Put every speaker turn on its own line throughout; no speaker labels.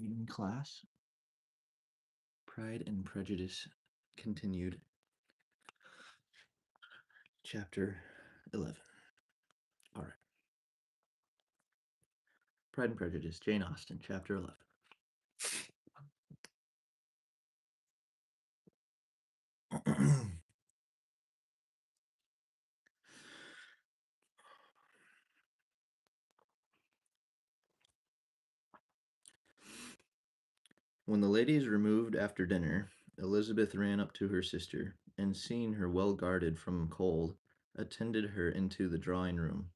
Reading class. Pride and Prejudice continued. Chapter 11. All right. Pride and Prejudice, Jane Austen, Chapter 11. When the ladies removed after dinner, Elizabeth ran up to her sister, and seeing her well guarded from cold, attended her into the drawing room,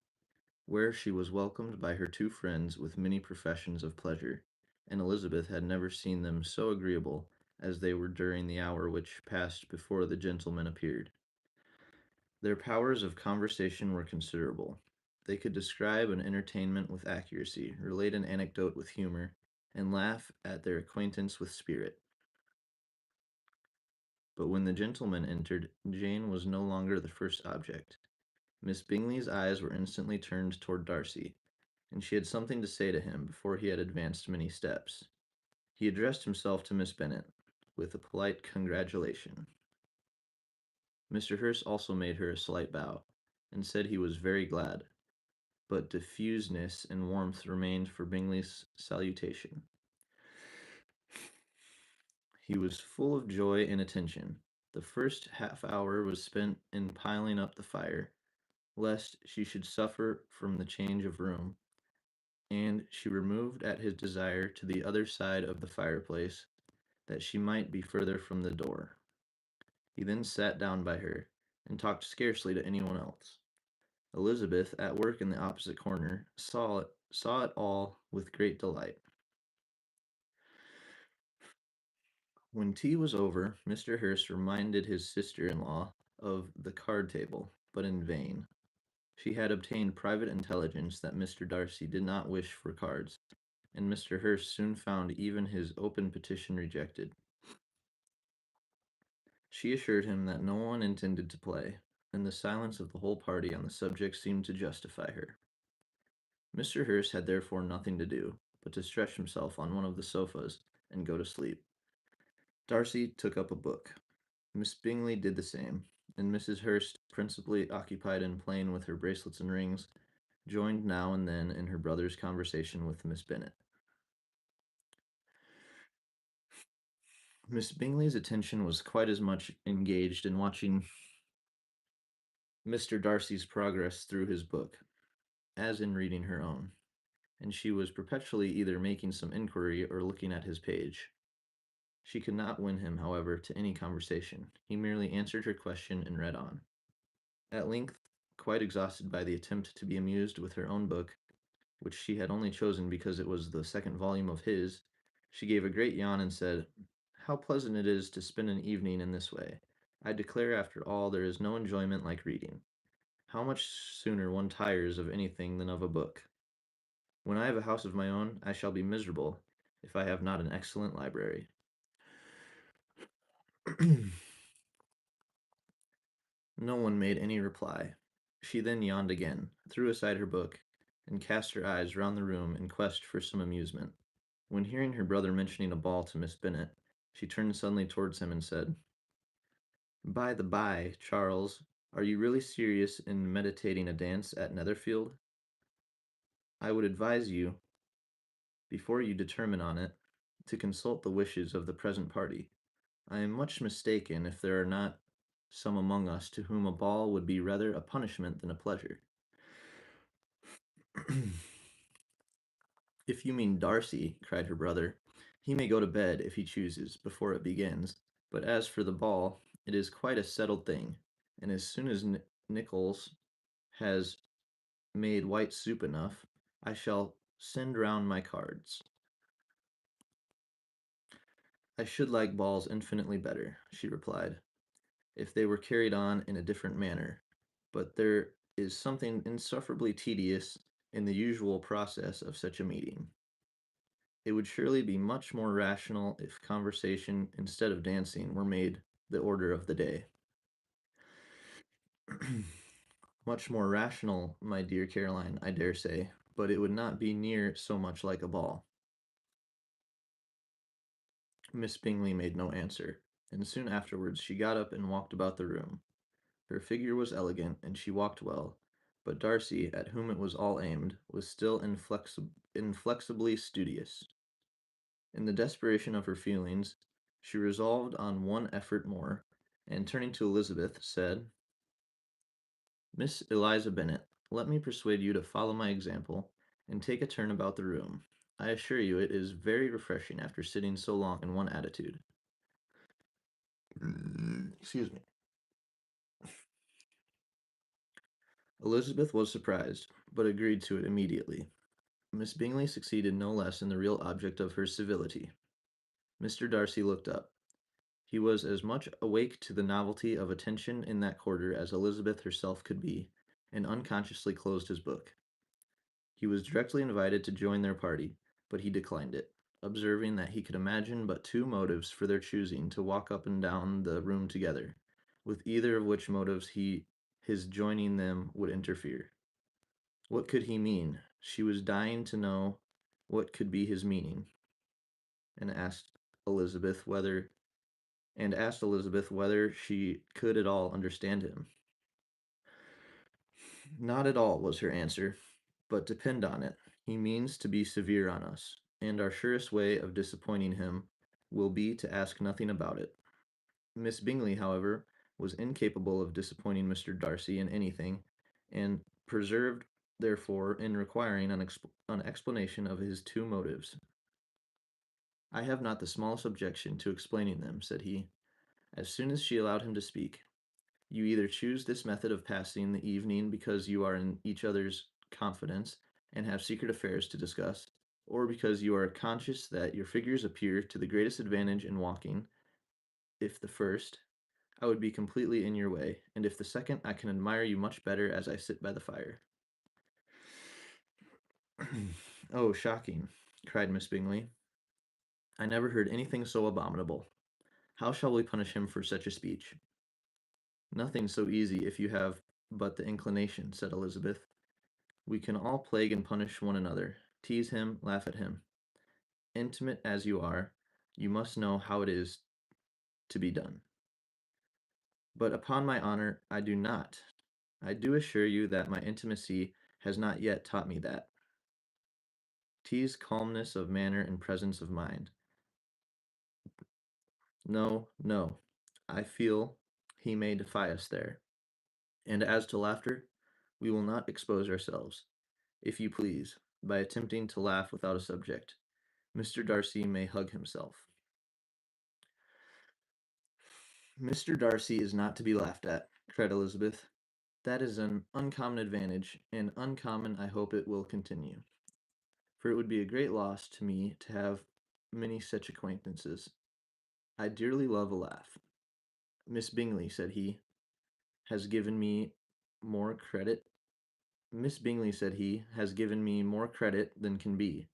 where she was welcomed by her two friends with many professions of pleasure, and Elizabeth had never seen them so agreeable as they were during the hour which passed before the gentlemen appeared. Their powers of conversation were considerable. They could describe an entertainment with accuracy, relate an anecdote with humor, and laugh at their acquaintance with spirit. But when the gentlemen entered, Jane was no longer the first object. Miss Bingley's eyes were instantly turned toward Darcy, and she had something to say to him before he had advanced many steps. He addressed himself to Miss Bennet, with a polite congratulation. Mr. Hurst also made her a slight bow, and said he was very glad, but diffuseness and warmth remained for Bingley's salutation. He was full of joy and attention. The first half hour was spent in piling up the fire, lest she should suffer from the change of room, and she removed at his desire to the other side of the fireplace, that she might be further from the door. He then sat down by her, and talked scarcely to anyone else. Elizabeth, at work in the opposite corner, saw it all with great delight. When tea was over, Mr. Hurst reminded his sister-in-law of the card table, but in vain. She had obtained private intelligence that Mr. Darcy did not wish for cards, and Mr. Hurst soon found even his open petition rejected. She assured him that no one intended to play, and the silence of the whole party on the subject seemed to justify her. Mr. Hurst had therefore nothing to do but to stretch himself on one of the sofas and go to sleep. Darcy took up a book. Miss Bingley did the same, and Mrs. Hurst, principally occupied in playing with her bracelets and rings, joined now and then in her brother's conversation with Miss Bennet. Miss Bingley's attention was quite as much engaged in watching Mr. Darcy's progress through his book as in reading her own, and she was perpetually either making some inquiry or looking at his page. She could not win him, however, to any conversation. He merely answered her question and read on. At length, quite exhausted by the attempt to be amused with her own book, which she had only chosen because it was the second volume of his, she gave a great yawn and said, "How pleasant it is to spend an evening in this way! I declare after all there is no enjoyment like reading. How much sooner one tires of anything than of a book! When I have a house of my own, I shall be miserable if I have not an excellent library." No one made any reply. She then yawned again, threw aside her book, and cast her eyes round the room in quest for some amusement, when hearing her brother mentioning a ball to Miss Bennet, she turned suddenly towards him and said, "By the by, Charles, are you really serious in meditating a dance at Netherfield? I would advise you, before you determine on it, to consult the wishes of the present party. I am much mistaken if there are not some among us to whom a ball would be rather a punishment than a pleasure." "If you mean Darcy," cried her brother, "he may go to bed, if he chooses, before it begins; but as for the ball, it is quite a settled thing, and as soon as Nicholls has made white soup enough, I shall send round my cards." "I should like balls infinitely better," she replied, "if they were carried on in a different manner, but there is something insufferably tedious in the usual process of such a meeting. It would surely be much more rational if conversation, instead of dancing, were made the order of the day." "Much more rational, my dear Caroline, I dare say, but it would not be near so much like a ball." Miss Bingley made no answer, and soon afterwards she got up and walked about the room. Her figure was elegant, and she walked well, but Darcy, at whom it was all aimed, was still inflexibly studious. In the desperation of her feelings, she resolved on one effort more, and turning to Elizabeth, said, "Miss Eliza Bennet, let me persuade you to follow my example, and take a turn about the room. I assure you it is very refreshing after sitting so long in one attitude." Excuse me. Elizabeth was surprised, but agreed to it immediately. Miss Bingley succeeded no less in the real object of her civility. Mr. Darcy looked up. He was as much awake to the novelty of attention in that quarter as Elizabeth herself could be, and unconsciously closed his book. He was directly invited to join their party, but he declined it, observing that he could imagine but two motives for their choosing to walk up and down the room together, with either of which motives his joining them would interfere. What could he mean? She was dying to know what could be his meaning, and Elizabeth whether asked Elizabeth whether she could at all understand him. "Not at all," was her answer, "but depend on it, he means to be severe on us, and our surest way of disappointing him will be to ask nothing about it." Miss Bingley, however, was incapable of disappointing Mr. Darcy in anything, and persevered, therefore, in requiring an explanation of his two motives. "I have not the smallest objection to explaining them," said he, as soon as she allowed him to speak. "You either choose this method of passing the evening because you are in each other's confidence and have secret affairs to discuss, or because you are conscious that your figures appear to the greatest advantage in walking. If the first, I would be completely in your way, and if the second, I can admire you much better as I sit by the fire." "Oh, shocking!" cried Miss Bingley. "I never heard anything so abominable. How shall we punish him for such a speech?" "Nothing so easy if you have but the inclination," said Elizabeth. "We can all plague and punish one another, tease him, laugh at him. Intimate as you are, you must know how it is to be done." "But upon my honor, I do not. I do assure you that my intimacy has not yet taught me that. Tease calmness of manner and presence of mind. No, no. I feel he may defy us there. And as to laughter, we will not expose ourselves, if you please, by attempting to laugh without a subject. Mr. Darcy may hug himself." "Mr. Darcy is not to be laughed at," cried Elizabeth. "That is an uncommon advantage, and uncommon I hope it will continue, for it would be a great loss to me to have many such acquaintances. I dearly love a laugh. Miss Bingley," said he, "has given me more credit. Miss Bingley," said he, "has given me more credit than can be.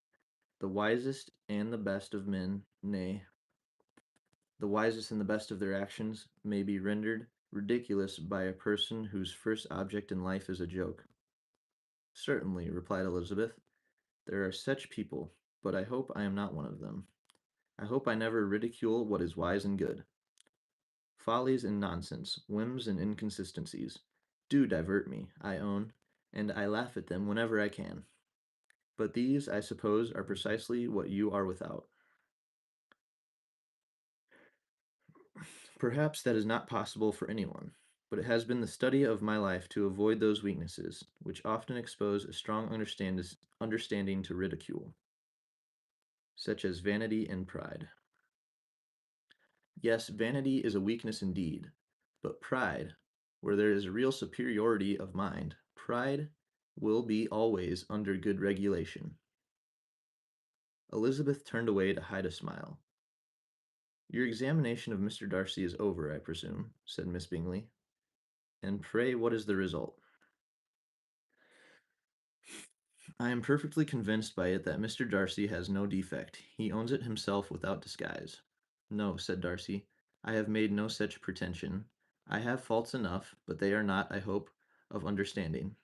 The wisest and the best of men, nay, the wisest and the best of their actions, may be rendered ridiculous by a person whose first object in life is a joke." "Certainly," replied Elizabeth, "there are such people, but I hope I am not one of them. I hope I never ridicule what is wise and good. Follies and nonsense, whims and inconsistencies, do divert me, I own, and I laugh at them whenever I can. But these, I suppose, are precisely what you are without. Perhaps that is not possible for anyone, but it has been the study of my life to avoid those weaknesses which often expose a strong understanding to ridicule, such as vanity and pride. Yes, vanity is a weakness indeed, but pride, where there is a real superiority of mind, pride will be always under good regulation." Elizabeth turned away to hide a smile. "Your examination of Mr. Darcy is over, I presume," said Miss Bingley. "And pray what is the result?" "I am perfectly convinced by it that Mr. Darcy has no defect. He owns it himself without disguise." "No," said Darcy, "I have made no such pretension. I have faults enough, but they are not, I hope, of understanding.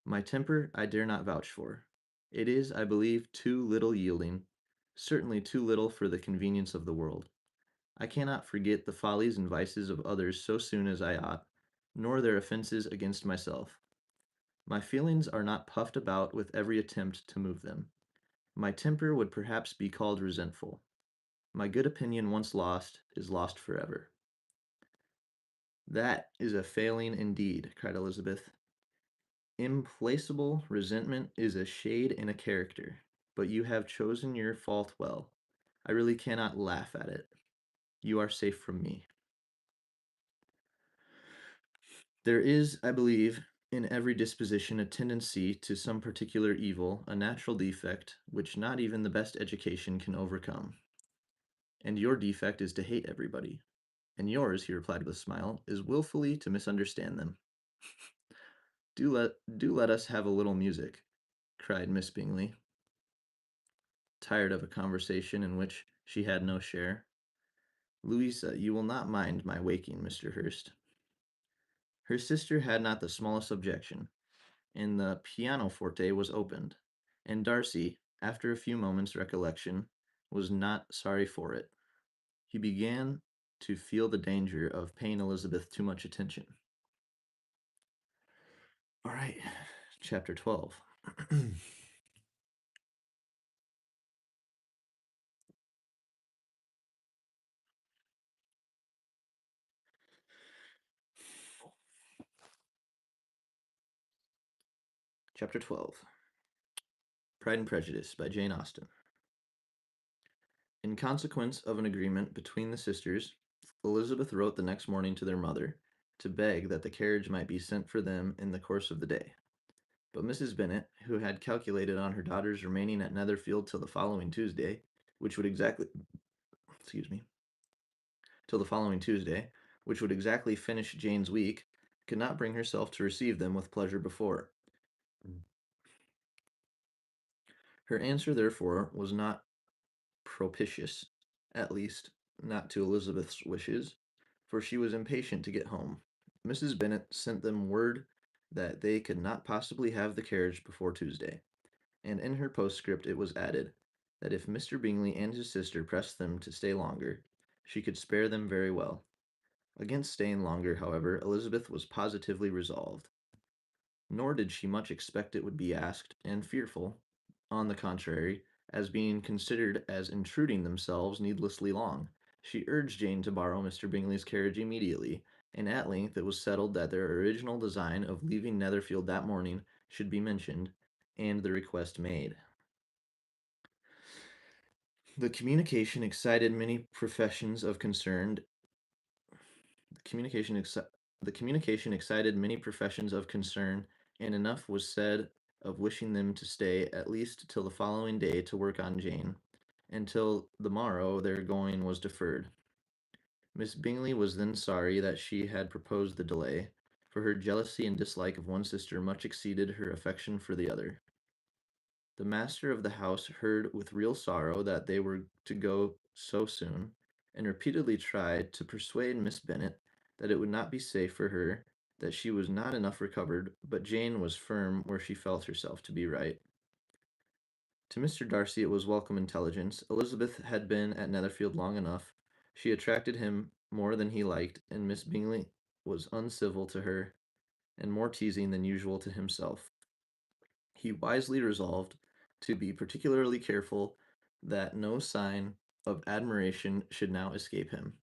My temper I dare not vouch for. It is, I believe, too little yielding, certainly too little for the convenience of the world. I cannot forget the follies and vices of others so soon as I ought, nor their offences against myself. My feelings are not puffed about with every attempt to move them. My temper would perhaps be called resentful. My good opinion once lost is lost forever. That is a failing indeed, cried Elizabeth. Implacable resentment is a shade and a character, but you have chosen your fault well. I really cannot laugh at it. You are safe from me. There is, I believe, in every disposition a tendency to some particular evil, a natural defect, which not even the best education can overcome. And your defect is to hate everybody. And yours, he replied with a smile, is wilfully to misunderstand them. Do let us have a little music, cried Miss Bingley, tired of a conversation in which she had no share. Louisa, you will not mind my waking, Mr. Hurst. Her sister had not the smallest objection, and the pianoforte was opened, and Darcy, after a few moments' recollection, was not sorry for it. He began to feel the danger of paying Elizabeth too much attention. All right, chapter 12. Chapter 12. Pride and Prejudice by Jane Austen. In consequence of an agreement between the sisters, Elizabeth wrote the next morning to their mother to beg that the carriage might be sent for them in the course of the day. But Mrs. Bennet, who had calculated on her daughter's remaining at Netherfield till the following Tuesday, which would exactly, excuse me, till the following Tuesday, which would exactly finish Jane's week, could not bring herself to receive them with pleasure before. Her answer, therefore, was not propitious, at least not to Elizabeth's wishes, for she was impatient to get home. Mrs. Bennet sent them word that they could not possibly have the carriage before Tuesday, and in her postscript it was added that if Mr. Bingley and his sister pressed them to stay longer, she could spare them very well. Against staying longer, however, Elizabeth was positively resolved. Nor did she much expect it would be asked, and fearful, on the contrary, as being considered as intruding themselves needlessly long. She urged Jane to borrow Mr. Bingley's carriage immediately, and at length it was settled that their original design of leaving Netherfield that morning should be mentioned, and the request made. The communication excited many professions of concern. The communication exci- the communication excited many professions of concern, and enough was said of wishing them to stay at least till the following day to work on Jane, and till the morrow their going was deferred. Miss Bingley was then sorry that she had proposed the delay, for her jealousy and dislike of one sister much exceeded her affection for the other. The master of the house heard with real sorrow that they were to go so soon, and repeatedly tried to persuade Miss Bennet that it would not be safe for her, that she was not enough recovered, but Jane was firm where she felt herself to be right. To Mr. Darcy it was welcome intelligence. Elizabeth had been at Netherfield long enough. She attracted him more than he liked, and Miss Bingley was uncivil to her, and more teasing than usual to himself. He wisely resolved to be particularly careful that no sign of admiration should now escape him.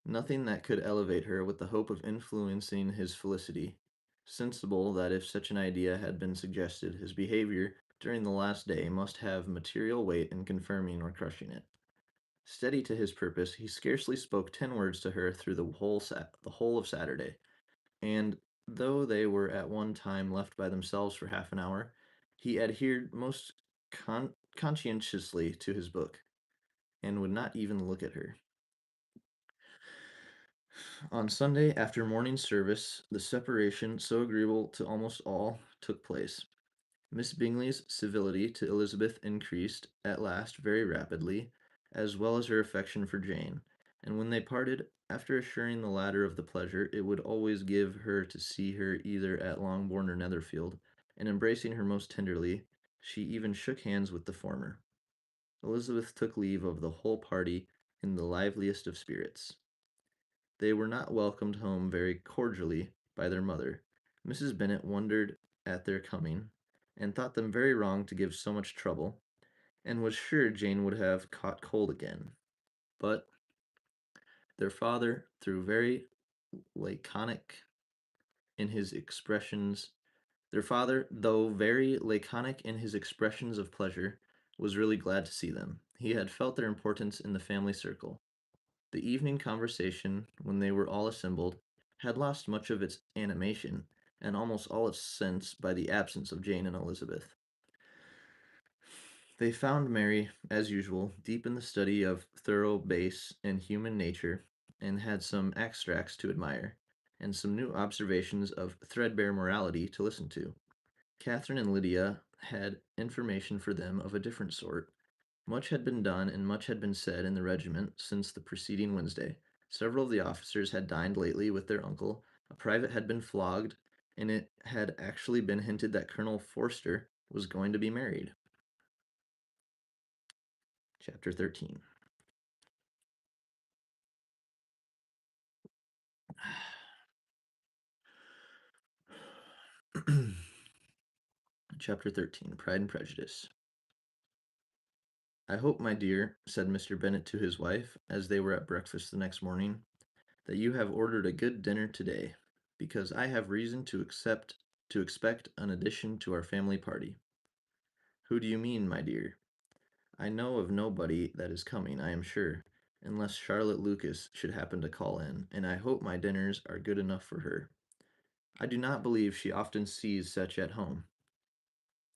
Nothing that could elevate her with the hope of influencing his felicity, sensible that if such an idea had been suggested, his behavior during the last day must have material weight in confirming or crushing it. Steady to his purpose, he scarcely spoke 10 words to her through the whole of Saturday, and though they were at one time left by themselves for half an hour, he adhered most conscientiously to his book, and would not even look at her. On Sunday, after morning service, the separation, so agreeable to almost all, took place. Miss Bingley's civility to Elizabeth increased, at last, very rapidly, as well as her affection for Jane, and when they parted, after assuring the latter of the pleasure it would always give her to see her either at Longbourn or Netherfield, and embracing her most tenderly, she even shook hands with the former. Elizabeth took leave of the whole party in the liveliest of spirits. They were not welcomed home very cordially by their mother. Mrs. Bennet wondered at their coming, and thought them very wrong to give so much trouble, and was sure Jane would have caught cold again. But their father, laconic in his expressions, though very laconic in his expressions of pleasure, was really glad to see them. He had felt their importance in the family circle. The evening conversation, when they were all assembled, had lost much of its animation, and almost all its sense by the absence of Jane and Elizabeth. They found Mary, as usual, deep in the study of thorough base and human nature, and had some extracts to admire, and some new observations of threadbare morality to listen to. Catherine and Lydia had information for them of a different sort. Much had been done and much had been said in the regiment since the preceding Wednesday. Several of the officers had dined lately with their uncle, a private had been flogged, and it had actually been hinted that Colonel Forster was going to be married. Chapter 13. Chapter 13. Pride and Prejudice. I hope, my dear, said Mr. Bennet to his wife, as they were at breakfast the next morning, that you have ordered a good dinner today, because I have reason to expect an addition to our family party. Who do you mean, my dear? I know of nobody that is coming, I am sure, unless Charlotte Lucas should happen to call in, and I hope my dinners are good enough for her. I do not believe she often sees such at home.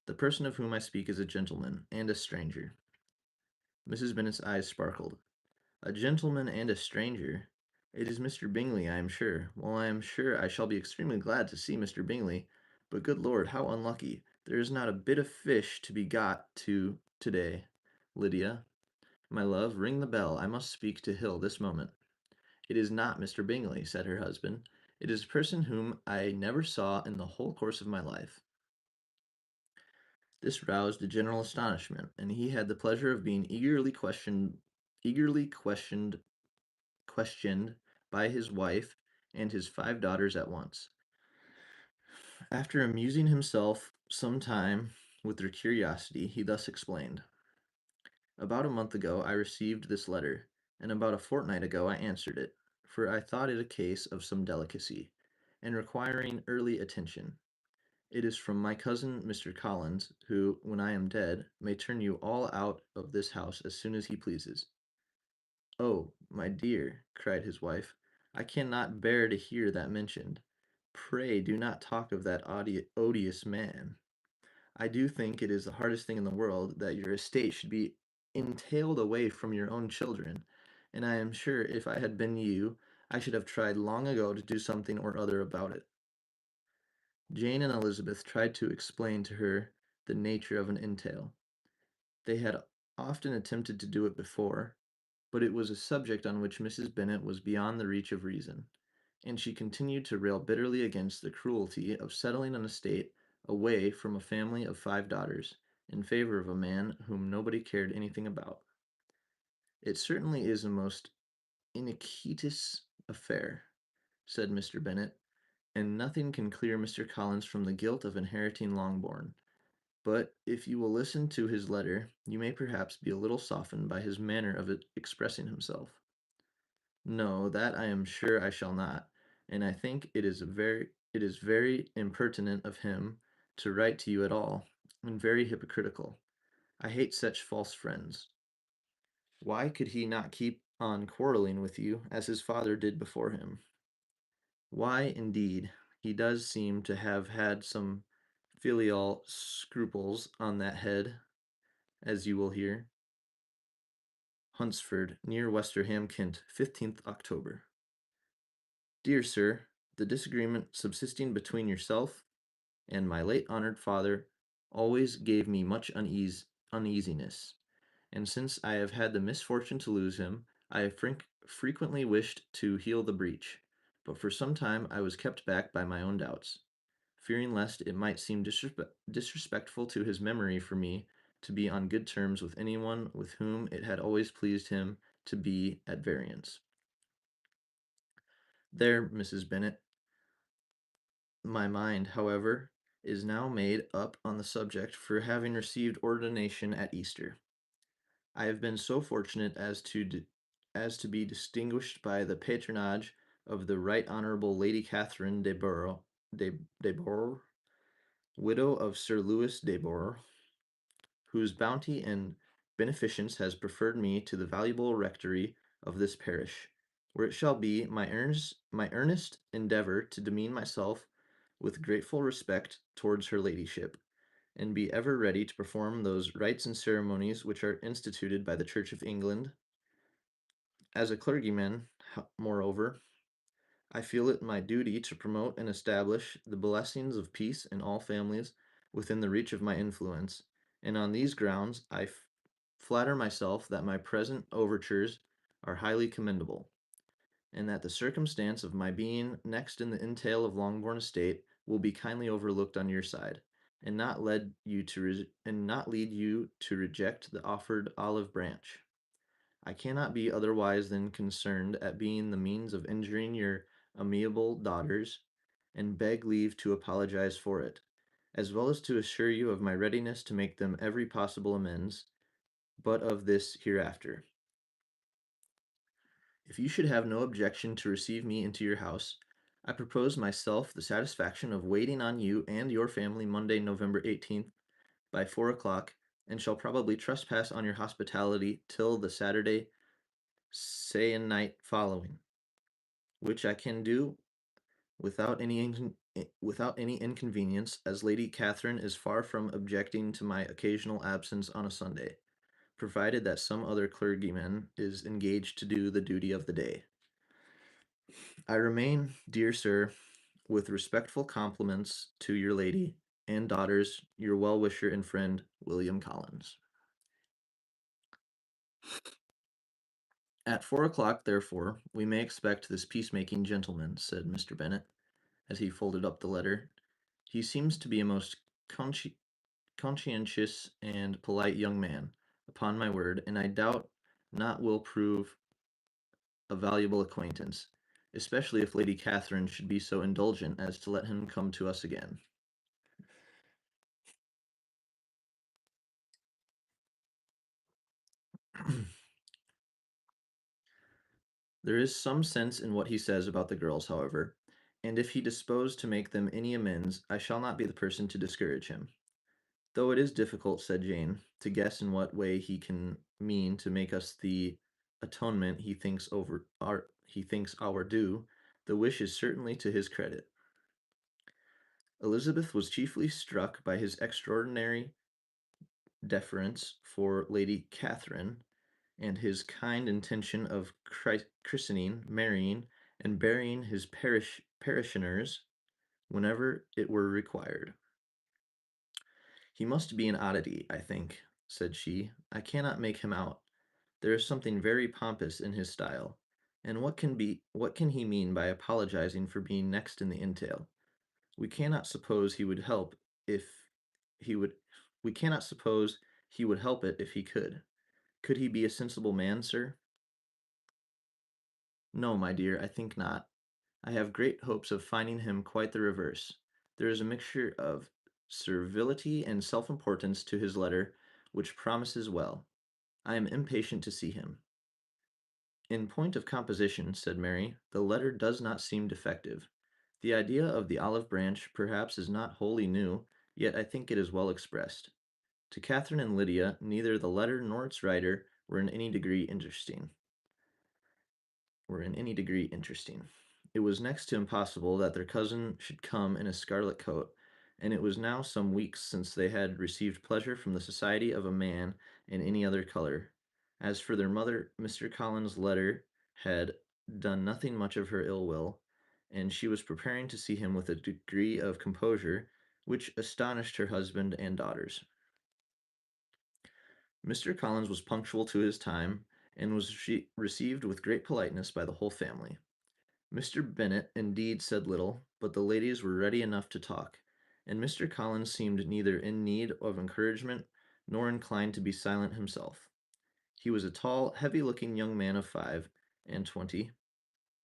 The person of whom I speak is a gentleman, and a stranger. Mrs. Bennet's eyes sparkled. A gentleman and a stranger? It is Mr. Bingley, I am sure. Well, I am sure I shall be extremely glad to see Mr. Bingley, but good Lord, how unlucky. There is not a bit of fish to be got to-day. Lydia, my love, ring the bell. I must speak to Hill this moment. It is not Mr. Bingley, said her husband. It is a person whom I never saw in the whole course of my life. This roused a general astonishment, and he had the pleasure of being eagerly questioned by his wife and his 5 daughters at once. After amusing himself some time with their curiosity, he thus explained. About a month ago I received this letter, and about a fortnight ago I answered it, for I thought it a case of some delicacy, and requiring early attention. It is from my cousin Mr. Collins, who, when I am dead, may turn you all out of this house as soon as he pleases. Oh, my dear, cried his wife, I cannot bear to hear that mentioned. Pray do not talk of that odious man. I do think it is the hardest thing in the world that your estate should be entailed away from your own children, and I am sure if I had been you, I should have tried long ago to do something or other about it. Jane and Elizabeth tried to explain to her the nature of an entail. They had often attempted to do it before, but it was a subject on which Mrs. Bennet was beyond the reach of reason, and she continued to rail bitterly against the cruelty of settling an estate away from a family of 5 daughters, in favor of a man whom nobody cared anything about. It certainly is a most iniquitous affair, said Mr. Bennet, and nothing can clear Mr. Collins from the guilt of inheriting Longbourn. But if you will listen to his letter, you may perhaps be a little softened by his manner of expressing himself. No, that I am sure I shall not, and I think it is very impertinent of him to write to you at all, and very hypocritical. I hate such false friends. Why could he not keep on quarreling with you, as his father did before him? Why, indeed, he does seem to have had some filial scruples on that head, as you will hear. Hunsford, near Westerham, Kent, 15th October. Dear Sir, the disagreement subsisting between yourself and my late honored father always gave me much uneasiness, and since I have had the misfortune to lose him, I have frequently wished to heal the breach, but for some time I was kept back by my own doubts, fearing lest it might seem disrespectful to his memory for me to be on good terms with anyone with whom it had always pleased him to be at variance. There, Mrs. Bennet, my mind, however, is now made up on the subject for having received ordination at Easter. I have been so fortunate as to be distinguished by the patronage of the Right Honorable Lady Catherine de Bourgh, widow of Sir Louis de Bourgh, whose bounty and beneficence has preferred me to the valuable rectory of this parish, where it shall be my earnest endeavour to demean myself with grateful respect towards her ladyship, and be ever ready to perform those rites and ceremonies which are instituted by the Church of England. As a clergyman, moreover, I feel it my duty to promote and establish the blessings of peace in all families within the reach of my influence, and on these grounds flatter myself that my present overtures are highly commendable, and that the circumstance of my being next in the entail of Longbourn estate will be kindly overlooked on your side, and not lead you to reject the offered olive branch. I cannot be otherwise than concerned at being the means of injuring your amiable daughters, and beg leave to apologize for it, as well as to assure you of my readiness to make them every possible amends, but of this hereafter. If you should have no objection to receive me into your house, I propose myself the satisfaction of waiting on you and your family Monday, November 18th, by 4 o'clock, and shall probably trespass on your hospitality till the Saturday se'nnight following, which I can do without any inconvenience, as Lady Catherine is far from objecting to my occasional absence on a Sunday, provided that some other clergyman is engaged to do the duty of the day. I remain, dear sir, with respectful compliments to your lady and daughters, your well-wisher and friend, William Collins. At 4 o'clock, therefore, we may expect this peacemaking gentleman, said Mr. Bennet, as he folded up the letter. He seems to be a most conscientious and polite young man, upon my word, and I doubt not will prove a valuable acquaintance, especially if Lady Catherine should be so indulgent as to let him come to us again. There is some sense in what he says about the girls, however, and if he dispose to make them any amends, I shall not be the person to discourage him. Though it is difficult, said Jane, to guess in what way he can mean to make us the atonement he thinks our due, the wish is certainly to his credit. Elizabeth was chiefly struck by his extraordinary deference for Lady Catherine, and his kind intention of christening, marrying, and burying his parishioners whenever it were required. He must be an oddity, I think, said she. I cannot make him out. There is something very pompous in his style. And what can he mean by apologizing for being next in the entail? We cannot suppose he would help if he would we cannot suppose he would help it if he could. Could he be a sensible man, sir? No, my dear, I think not. I have great hopes of finding him quite the reverse. There is a mixture of servility and self-importance to his letter, which promises well. I am impatient to see him. In point of composition, said Mary, the letter does not seem defective. The idea of the olive branch perhaps is not wholly new, yet I think it is well expressed. To Catherine and Lydia, neither the letter nor its writer were in any degree interesting. It was next to impossible that their cousin should come in a scarlet coat, and it was now some weeks since they had received pleasure from the society of a man in any other color. As for their mother, Mr. Collins' letter had done nothing much of her ill will, and she was preparing to see him with a degree of composure which astonished her husband and daughters. Mr. Collins was punctual to his time, and was received with great politeness by the whole family. Mr. Bennet indeed said little, but the ladies were ready enough to talk, and Mr. Collins seemed neither in need of encouragement nor inclined to be silent himself. He was a tall, heavy looking young man of 5 and 20.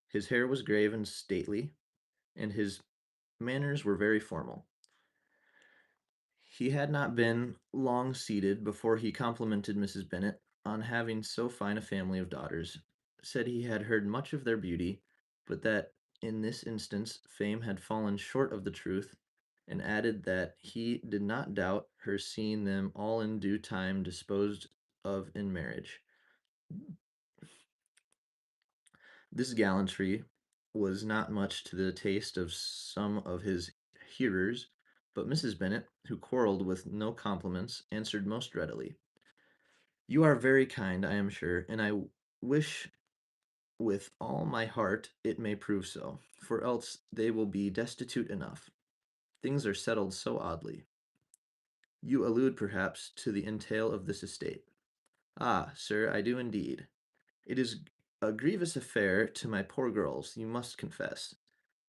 His hair was grave and stately, and his manners were very formal. He had not been long seated before he complimented Mrs. Bennet on having so fine a family of daughters, said he had heard much of their beauty, but that in this instance fame had fallen short of the truth, and added that he did not doubt her seeing them all in due time disposed of in marriage. This gallantry was not much to the taste of some of his hearers, but Mrs. Bennet, who quarrelled with no compliments, answered most readily. You are very kind, I am sure, and I wish with all my heart it may prove so, for else they will be destitute enough. Things are settled so oddly. You allude, perhaps, to the entail of this estate. Ah, sir, I do indeed. It is a grievous affair to my poor girls, you must confess.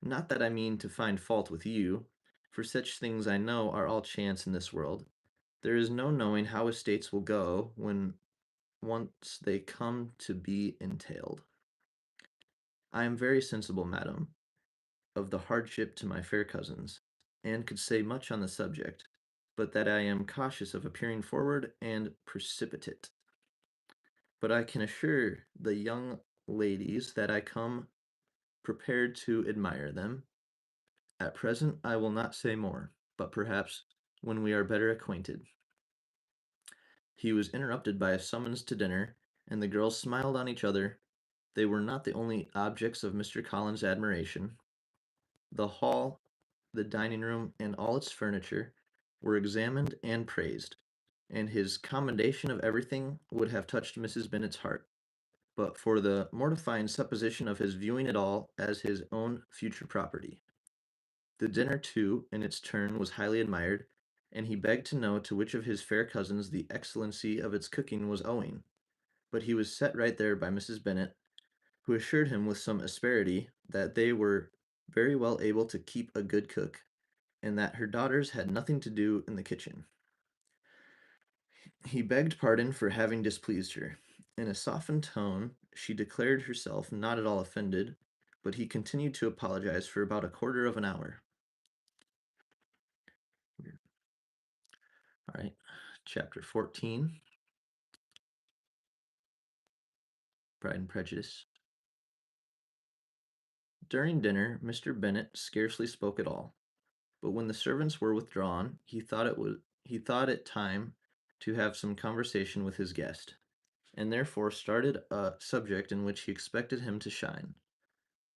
Not that I mean to find fault with you, for such things I know are all chance in this world. There is no knowing how estates will go when once they come to be entailed. I am very sensible, madam, of the hardship to my fair cousins, and could say much on the subject, but that I am cautious of appearing forward and precipitate. But I can assure the young ladies that I come prepared to admire them. At present I will not say more, but perhaps when we are better acquainted. He was interrupted by a summons to dinner, and the girls smiled on each other. They were not the only objects of Mr. Collins' admiration. The hall, the dining room, and all its furniture were examined and praised, and his commendation of everything would have touched Mrs. Bennet's heart, but for the mortifying supposition of his viewing it all as his own future property. The dinner, too, in its turn, was highly admired, and he begged to know to which of his fair cousins the excellency of its cooking was owing. But he was set right there by Mrs. Bennet, who assured him with some asperity that they were very well able to keep a good cook, and that her daughters had nothing to do in the kitchen. He begged pardon for having displeased her. In a softened tone, she declared herself not at all offended, but he continued to apologize for about a quarter of an hour. All right, chapter 14, Pride and Prejudice. During dinner, Mr. Bennet scarcely spoke at all, but when the servants were withdrawn, he thought it time to have some conversation with his guest, and therefore started a subject in which he expected him to shine,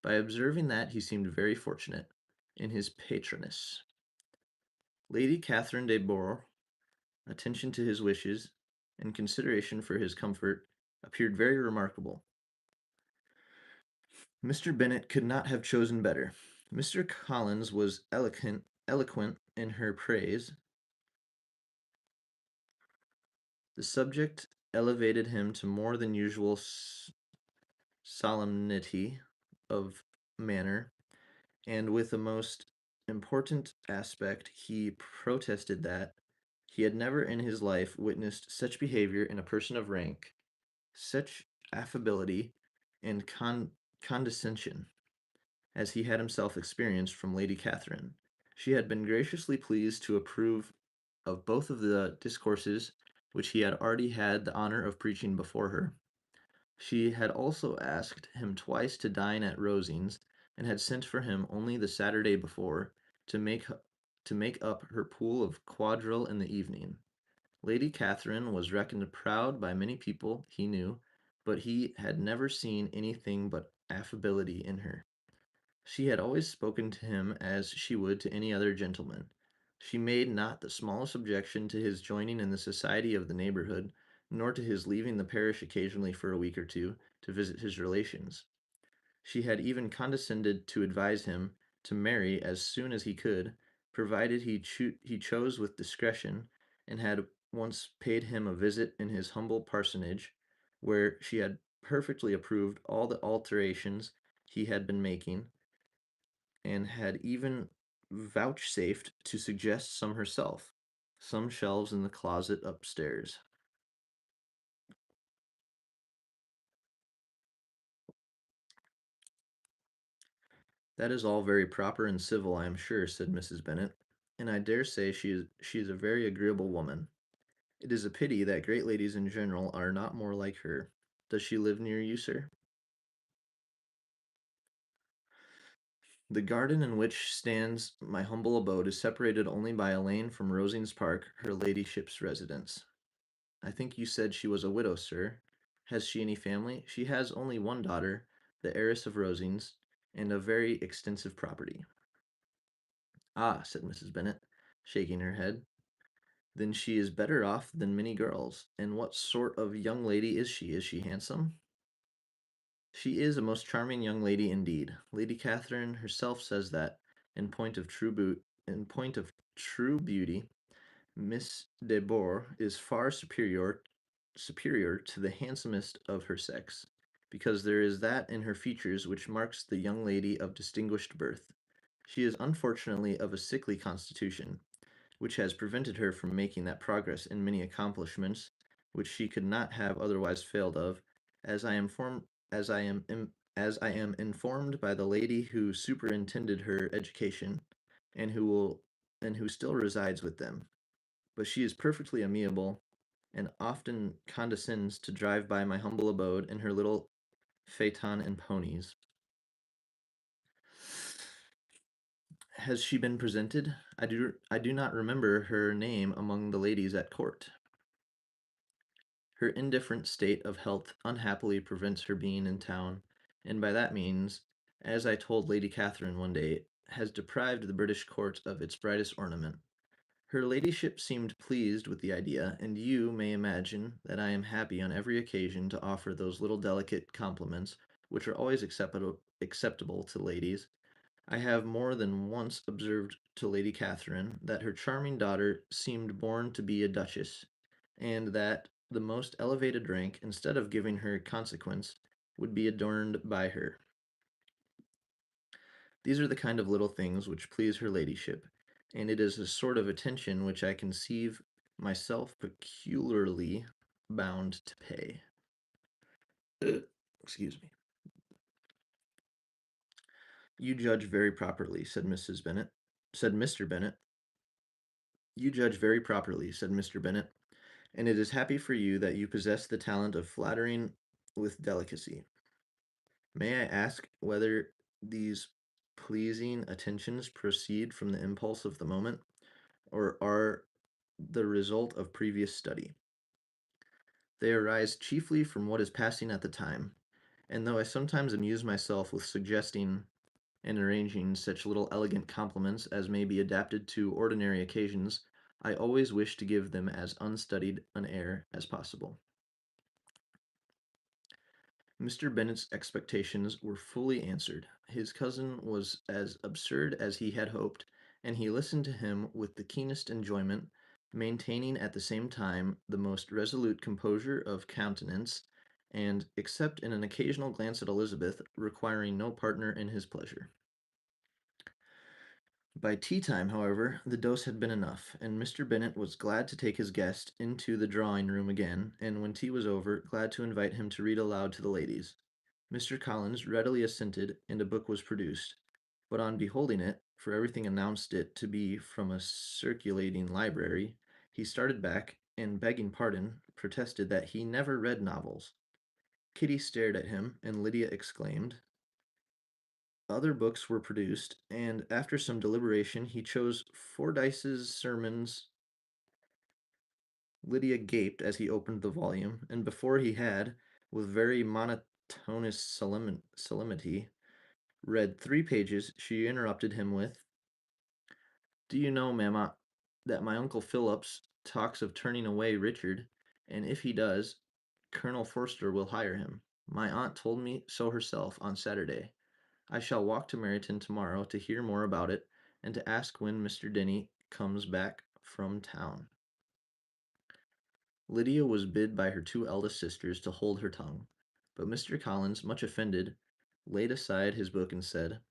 by observing that he seemed very fortunate in his patroness. Lady Catherine de Bourgh, attention to his wishes, and consideration for his comfort, appeared very remarkable. Mr. Bennet could not have chosen better. Mr. Collins was eloquent in her praise. The subject elevated him to more than usual solemnity of manner, and with a most important aspect he protested that he had never in his life witnessed such behavior in a person of rank, such affability and condescension as he had himself experienced from Lady Catherine. She had been graciously pleased to approve of both of the discourses which he had already had the honor of preaching before her. She had also asked him twice to dine at Rosings, and had sent for him only the Saturday before to make up her pool of quadrille in the evening. Lady Catherine was reckoned proud by many people he knew, but he had never seen anything but affability in her. She had always spoken to him as she would to any other gentleman. She made not the smallest objection to his joining in the society of the neighborhood, nor to his leaving the parish occasionally for a week or two to visit his relations. She had even condescended to advise him to marry as soon as he could, provided he chose with discretion, and had once paid him a visit in his humble parsonage, where she had perfectly approved all the alterations he had been making, and had even vouchsafed to suggest some herself. Some shelves in the closet upstairs. That is all very proper and civil, I am sure, said Mrs. Bennet, and I dare say she is a very agreeable woman. It is a pity that great ladies in general are not more like her. Does she live near you, sir? The garden in which stands my humble abode is separated only by a lane from Rosings Park, her ladyship's residence. I think you said she was a widow, sir. Has she any family? She has only one daughter, the heiress of Rosings, and a very extensive property. Ah, said Mrs. Bennet, shaking her head. Then she is better off than many girls. And what sort of young lady is she? Is she handsome? She is a most charming young lady indeed. Lady Catherine herself says that, in point of true beauty, Miss de Bourgh is far superior to the handsomest of her sex, because there is that in her features which marks the young lady of distinguished birth. She is unfortunately of a sickly constitution, which has prevented her from making that progress in many accomplishments which she could not have otherwise failed of, as I am form as I am informed by the lady who superintended her education, and who still resides with them. But she is perfectly amiable, and often condescends to drive by my humble abode in her little phaeton and ponies. Has she been presented? I do not remember her name among the ladies at court. Her indifferent state of health unhappily prevents her being in town, and by that means, as I told Lady Catherine one day, has deprived the British court of its brightest ornament. Her ladyship seemed pleased with the idea, and you may imagine that I am happy on every occasion to offer those little delicate compliments which are always acceptable to ladies. I have more than once observed to Lady Catherine that her charming daughter seemed born to be a duchess, and that the most elevated rank, instead of giving her consequence, would be adorned by her. These are the kind of little things which please her ladyship, and it is a sort of attention which I conceive myself peculiarly bound to pay. Excuse me. You judge very properly, said Mrs. Bennet. Said Mr. Bennet. You judge very properly, said Mr. Bennet, and it is happy for you that you possess the talent of flattering with delicacy. May I ask whether these pleasing attentions proceed from the impulse of the moment, or are the result of previous study? They arise chiefly from what is passing at the time, and though I sometimes amuse myself with suggesting and arranging such little elegant compliments as may be adapted to ordinary occasions, I always wish to give them as unstudied an air as possible. Mr. Bennet's expectations were fully answered. His cousin was as absurd as he had hoped, and he listened to him with the keenest enjoyment, maintaining at the same time the most resolute composure of countenance, and, except in an occasional glance at Elizabeth, requiring no partner in his pleasure. By tea time, however, the dose had been enough, and Mr. Bennet was glad to take his guest into the drawing room again, and when tea was over, glad to invite him to read aloud to the ladies. Mr. Collins readily assented, and a book was produced. But on beholding it, for everything announced it to be from a circulating library, he started back, and begging pardon, protested that he never read novels. Kitty stared at him, and Lydia exclaimed. Other books were produced, and after some deliberation, he chose Fordyce's Sermons. Lydia gaped as he opened the volume, and before he had, with very monotonous solemnity, read 3 pages, she interrupted him with, "Do you know, mamma, that my uncle Phillips talks of turning away Richard, and if he does, Colonel Forster will hire him. My aunt told me so herself on Saturday. I shall walk to Meryton tomorrow to hear more about it, and to ask when Mr. Denny comes back from town." Lydia was bid by her 2 eldest sisters to hold her tongue, but Mr. Collins, much offended, laid aside his book and said,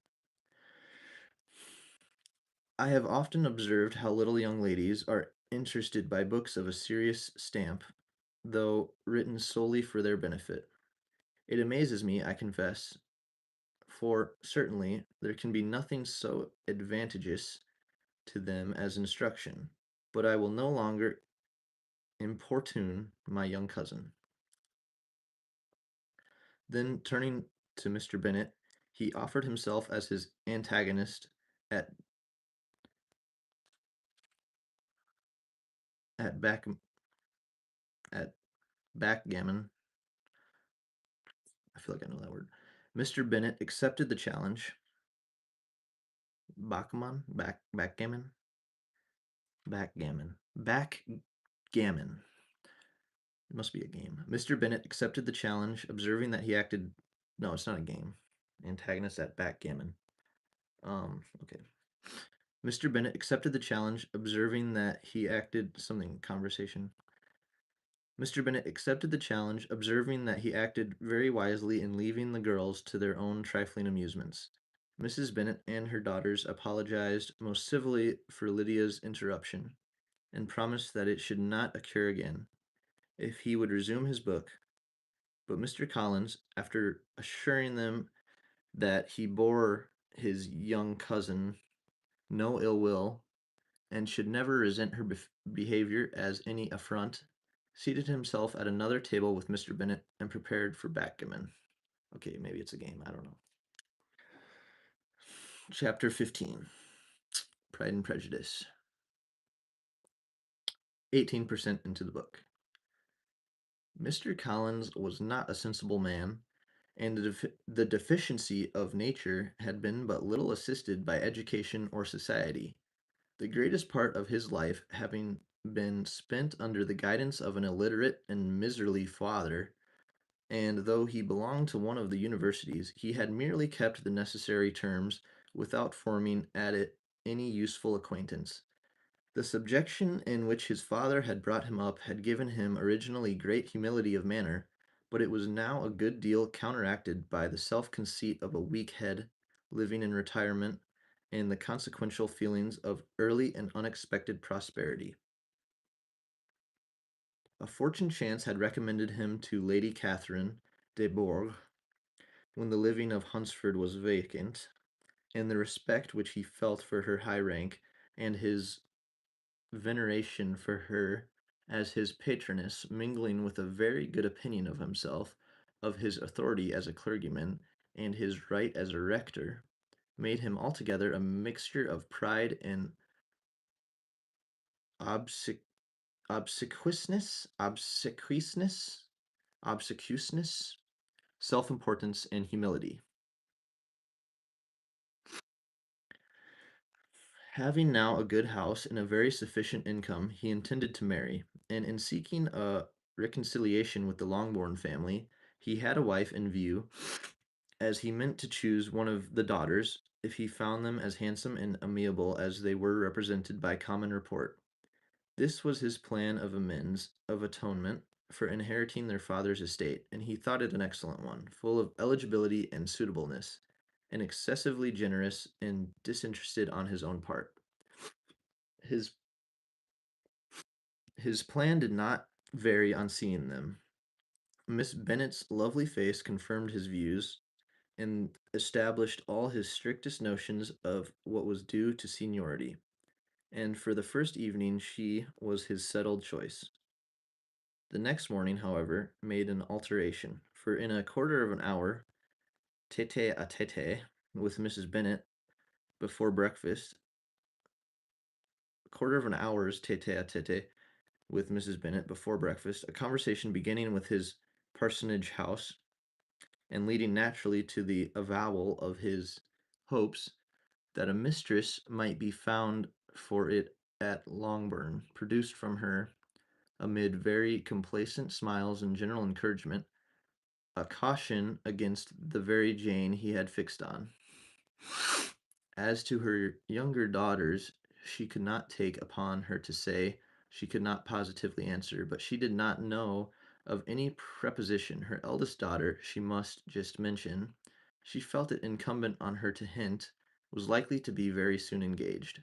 "I have often observed how little young ladies are interested by books of a serious stamp, though written solely for their benefit. It amazes me, I confess, for certainly there can be nothing so advantageous to them as instruction. But I will no longer importune my young cousin. Then, turning to Mr. Bennet, he offered himself as his antagonist at at back at backgammon. I feel like I know that word. Mr. Bennet accepted the challenge. Backgammon, backgammon. It must be a game. Mr. Bennet accepted the challenge, observing that he acted. No, it's not a game. Antagonist at backgammon. Okay. Mr. Bennet accepted the challenge, observing that he acted something conversation. Mr. Bennet accepted the challenge, observing that he acted very wisely in leaving the girls to their own trifling amusements. Mrs. Bennet and her daughters apologized most civilly for Lydia's interruption, and promised that it should not occur again, if he would resume his book. But Mr. Collins, after assuring them that he bore his young cousin no ill will, and should never resent her behavior as any affront, seated himself at another table with Mr. Bennet and prepared for backgammon. Okay, maybe it's a game, I don't know. Chapter 15, Pride and Prejudice. 18% into the book. Mr. Collins was not a sensible man, and the deficiency of nature had been but little assisted by education or society, the greatest part of his life having been spent under the guidance of an illiterate and miserly father, and though he belonged to one of the universities, he had merely kept the necessary terms without forming at it any useful acquaintance. The subjection in which his father had brought him up had given him originally great humility of manner, but it was now a good deal counteracted by the self-conceit of a weak head, living in retirement, and the consequential feelings of early and unexpected prosperity. A fortune chance had recommended him to Lady Catherine de Bourgh when the living of Hunsford was vacant, and the respect which he felt for her high rank, and his veneration for her as his patroness, mingling with a very good opinion of himself, of his authority as a clergyman, and his right as a rector, made him altogether a mixture of pride and obsequ- obsequiousness, self-importance, and humility. Having now a good house and a very sufficient income, he intended to marry, and in seeking a reconciliation with the Longbourn family, he had a wife in view, as he meant to choose one of the daughters, if he found them as handsome and amiable as they were represented by common report. This was his plan of amends, of atonement, for inheriting their father's estate, and he thought it an excellent one, full of eligibility and suitableness, and excessively generous and disinterested on his own part. His his plan did not vary on seeing them. Miss Bennet's lovely face confirmed his views, and established all his strictest notions of what was due to seniority, and for the first evening she was his settled choice. The next morning, however, made an alteration, for in a quarter of an hour, tete-a-tete, with Mrs. Bennet before breakfast, a quarter of an hour's tete-a-tete with Mrs. Bennet before breakfast, a conversation beginning with his parsonage house, and leading naturally to the avowal of his hopes that a mistress might be found for it at Longbourn, produced from her, amid very complacent smiles and general encouragement, a caution against the very Jane he had fixed on. As to her younger daughters, she could not take upon her to say, she could not positively answer, but she did not know of any preposition. Her eldest daughter, she must just mention, she felt it incumbent on her to hint, was likely to be very soon engaged.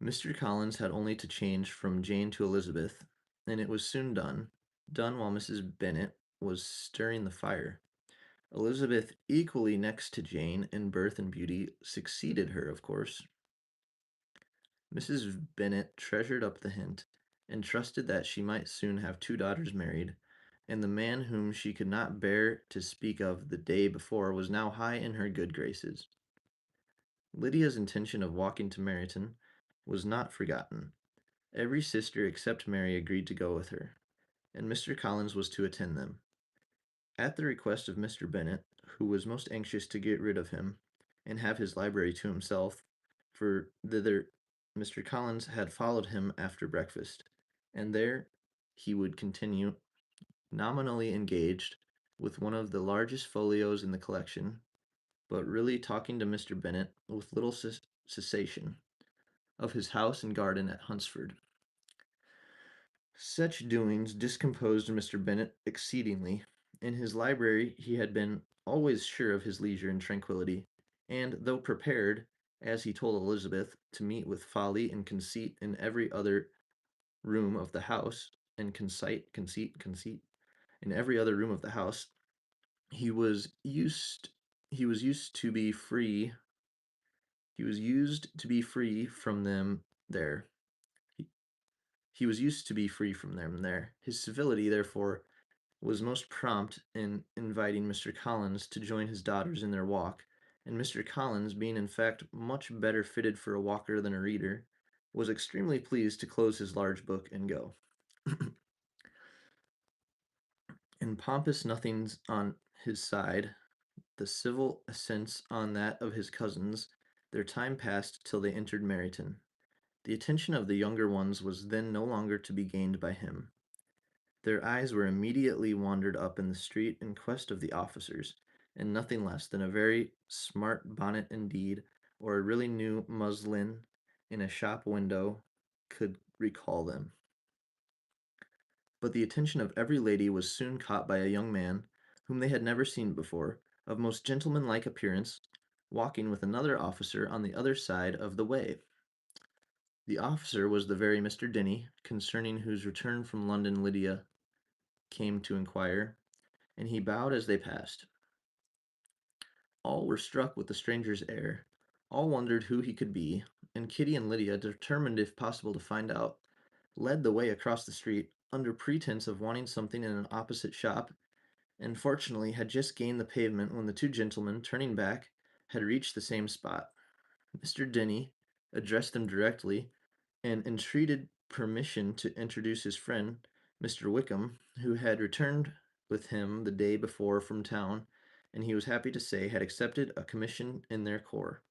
Mr. Collins had only to change from Jane to Elizabeth, and it was soon done while Mrs. Bennet was stirring the fire. Elizabeth, equally next to Jane in birth and beauty, succeeded her, of course. Mrs. Bennet treasured up the hint, and trusted that she might soon have two daughters married, and the man whom she could not bear to speak of the day before was now high in her good graces. Lydia's intention of walking to Meryton was not forgotten. Every sister except Mary agreed to go with her, and Mr. Collins was to attend them. At the request of Mr. Bennet, who was most anxious to get rid of him and have his library to himself, for thither Mr. Collins had followed him after breakfast, and there he would continue, nominally engaged with one of the largest folios in the collection, but really talking to Mr. Bennet with little cessation of his house and garden at Hunsford. Such doings discomposed Mr. Bennet exceedingly. In his library he had been always sure of his leisure and tranquillity, and though prepared, as he told Elizabeth, to meet with folly and conceit in every other room of the house, and conceit in every other room of the house, he was used he was used to be free he was used to be free from them there. He, he was used to be free from them there. His civility, therefore, was most prompt in inviting Mr. Collins to join his daughters in their walk, and Mr. Collins, being in fact much better fitted for a walker than a reader, was extremely pleased to close his large book and go. In pompous nothings on his side, the civil assents on that of his cousins, their time passed till they entered Meryton. The attention of the younger ones was then no longer to be gained by him. Their eyes were immediately wandered up in the street in quest of the officers, and nothing less than a very smart bonnet indeed, or a really new muslin in a shop window, could recall them. But the attention of every lady was soon caught by a young man, whom they had never seen before, of most gentlemanlike appearance, walking with another officer on the other side of the way. The officer was the very Mr. Denny, concerning whose return from London Lydia came to inquire, and he bowed as they passed. All were struck with the stranger's air. All wondered who he could be, and Kitty and Lydia, determined if possible to find out, led the way across the street, under pretense of wanting something in an opposite shop, and fortunately had just gained the pavement when the two gentlemen, turning back, had reached the same spot. Mr. Denny addressed them directly, and entreated permission to introduce his friend, Mr. Wickham, who had returned with him the day before from town, and he was happy to say had accepted a commission in their corps.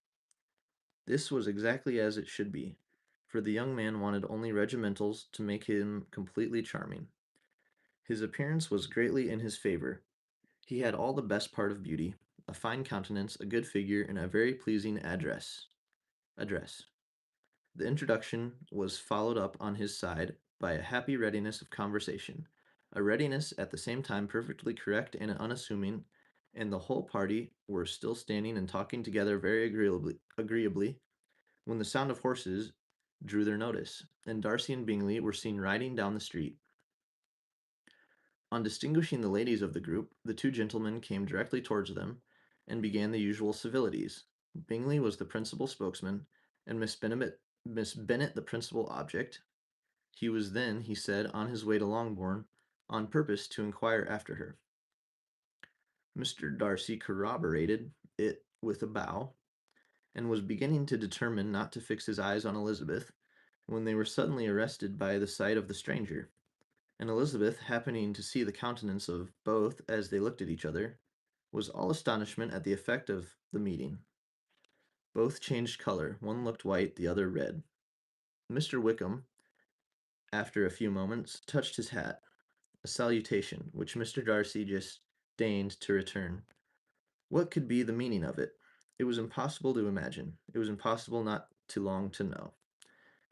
This was exactly as it should be, for the young man wanted only regimentals to make him completely charming. His appearance was greatly in his favor. He had all the best part of beauty, a fine countenance, a good figure, and a very pleasing address. The introduction was followed up on his side by a happy readiness of conversation, a readiness at the same time perfectly correct and unassuming, and the whole party were still standing and talking together very agreeably when the sound of horses drew their notice, and Darcy and Bingley were seen riding down the street. On distinguishing the ladies of the group, the two gentlemen came directly towards them, and began the usual civilities. Bingley was the principal spokesman, and Miss Bennet the principal object. He was then, he said, on his way to Longbourn, on purpose to inquire after her. Mr. Darcy corroborated it with a bow, and was beginning to determine not to fix his eyes on Elizabeth, when they were suddenly arrested by the sight of the stranger, and Elizabeth, happening to see the countenance of both as they looked at each other, was all astonishment at the effect of the meeting. Both changed color, one looked white, the other red. Mr. Wickham, after a few moments, touched his hat, a salutation which Mr. Darcy just deigned to return. What could be the meaning of it? It was impossible to imagine. It was impossible not to long to know.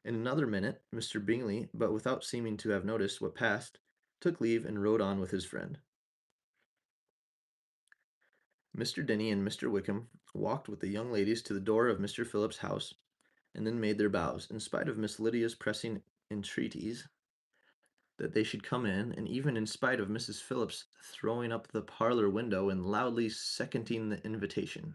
In another minute, Mr. Bingley, but without seeming to have noticed what passed, took leave and rode on with his friend. Mr. Denny and Mr. Wickham walked with the young ladies to the door of Mr. Phillip's house, and then made their bows, in spite of Miss Lydia's pressing entreaties that they should come in, and even in spite of Mrs. Phillips throwing up the parlor window and loudly seconding the invitation.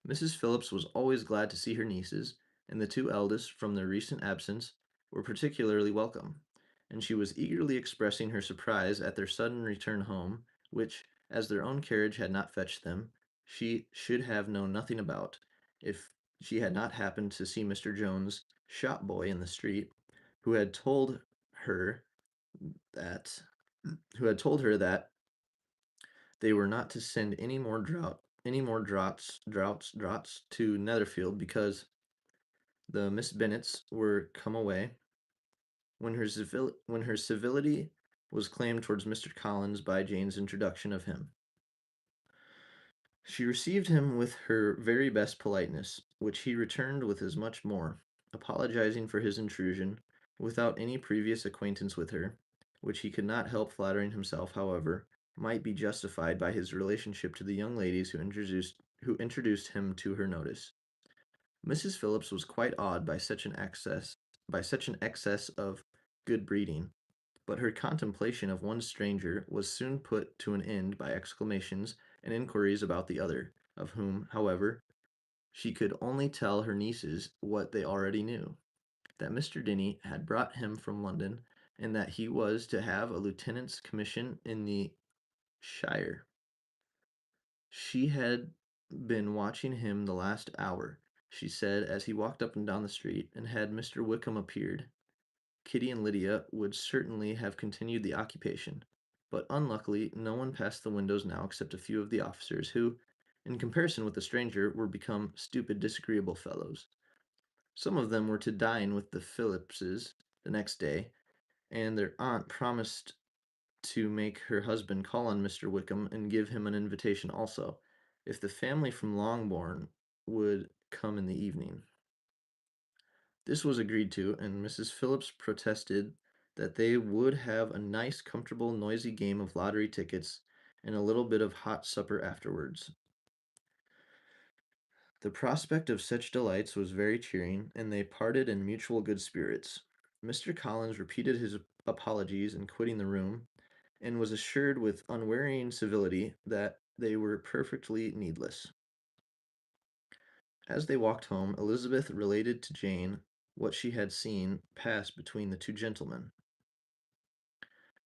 Mrs. Phillips was always glad to see her nieces, and the two eldest, from their recent absence, were particularly welcome, and she was eagerly expressing her surprise at their sudden return home, which, as their own carriage had not fetched them, she should have known nothing about, if she had not happened to see Mr. Jones, shop boy, in the street, who had told her that that they were not to send any more draughts to Netherfield because the Miss Bennets were come away. When her civility was claimed towards Mr. Collins by Jane's introduction of him, she received him with her very best politeness, which he returned with as much more, apologizing for his intrusion, without any previous acquaintance with her, which he could not help flattering himself, however, might be justified by his relationship to the young ladies who introduced him to her notice. Mrs. Phillips was quite awed by such an excess of good breeding, but her contemplation of one stranger was soon put to an end by exclamations and inquiries about the other, of whom, however, she could only tell her nieces what they already knew, that Mr. Denny had brought him from London, and that he was to have a lieutenant's commission in the shire. She had been watching him the last hour, she said, as he walked up and down the street, and had Mr. Wickham appeared, Kitty and Lydia would certainly have continued the occupation, but unluckily no one passed the windows now except a few of the officers, who, in comparison with the stranger, were become stupid, disagreeable fellows. Some of them were to dine with the Phillipses the next day, and their aunt promised to make her husband call on Mr. Wickham and give him an invitation also, if the family from Longbourn would come in the evening. This was agreed to, and Mrs. Phillips protested that they would have a nice, comfortable, noisy game of lottery tickets and a little bit of hot supper afterwards. The prospect of such delights was very cheering, and they parted in mutual good spirits. Mr. Collins repeated his apologies in quitting the room, and was assured with unwearying civility that they were perfectly needless. As they walked home, Elizabeth related to Jane what she had seen pass between the two gentlemen.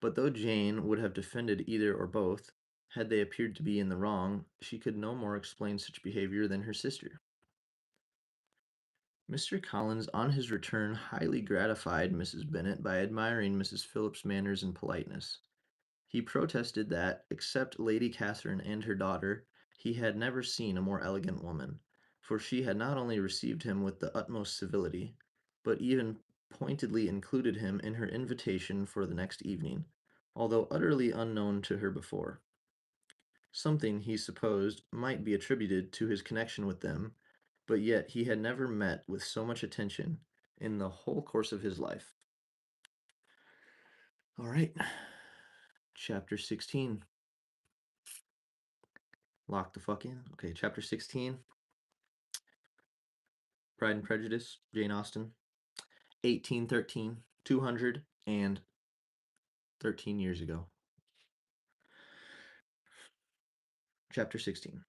But though Jane would have defended either or both, had they appeared to be in the wrong, she could no more explain such behavior than her sister. Mr. Collins, on his return, highly gratified Mrs. Bennet by admiring Mrs. Phillips's manners and politeness. He protested that, except Lady Catherine and her daughter, he had never seen a more elegant woman, for she had not only received him with the utmost civility, but even pointedly included him in her invitation for the next evening, although utterly unknown to her before. Something, he supposed, might be attributed to his connection with them, but yet he had never met with so much attention in the whole course of his life. All right, chapter 16. Lock the fuck in. Okay, chapter 16. Pride and Prejudice, Jane Austen. 1813, 213 years ago. Chapter 16.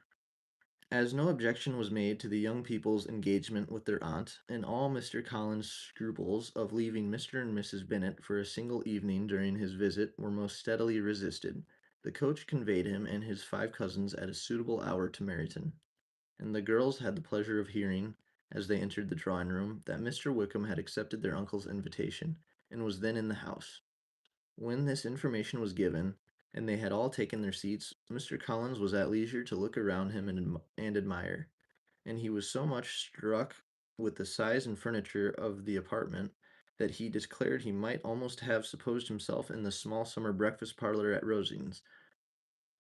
As no objection was made to the young people's engagement with their aunt, and all Mr. Collins' scruples of leaving Mr. and Mrs. Bennet for a single evening during his visit were most steadily resisted, the coach conveyed him and his 5 cousins at a suitable hour to Meryton, and the girls had the pleasure of hearing, as they entered the drawing room, that Mr. Wickham had accepted their uncle's invitation, and was then in the house. When this information was given, and they had all taken their seats, Mr. Collins was at leisure to look around him and admire, and he was so much struck with the size and furniture of the apartment that he declared he might almost have supposed himself in the small summer breakfast parlor at Rosings,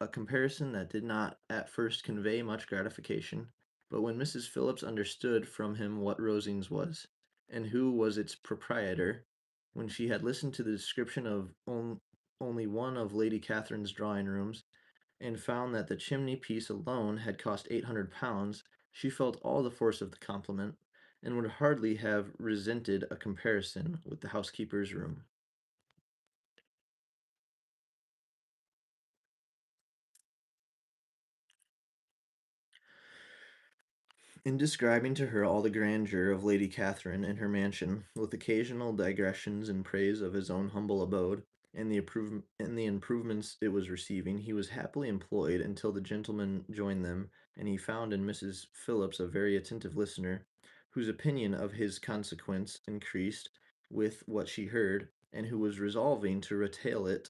a comparison that did not at first convey much gratification, but when Mrs. Phillips understood from him what Rosings was, and who was its proprietor, when she had listened to the description of only one of Lady Catherine's drawing rooms, and found that the chimney piece alone had cost £800, she felt all the force of the compliment, and would hardly have resented a comparison with the housekeeper's room. In describing to her all the grandeur of Lady Catherine and her mansion, with occasional digressions in praise of his own humble abode, and the improvements it was receiving, he was happily employed until the gentlemen joined them, and he found in Mrs. Phillips a very attentive listener, whose opinion of his consequence increased with what she heard, and who was resolving to retail it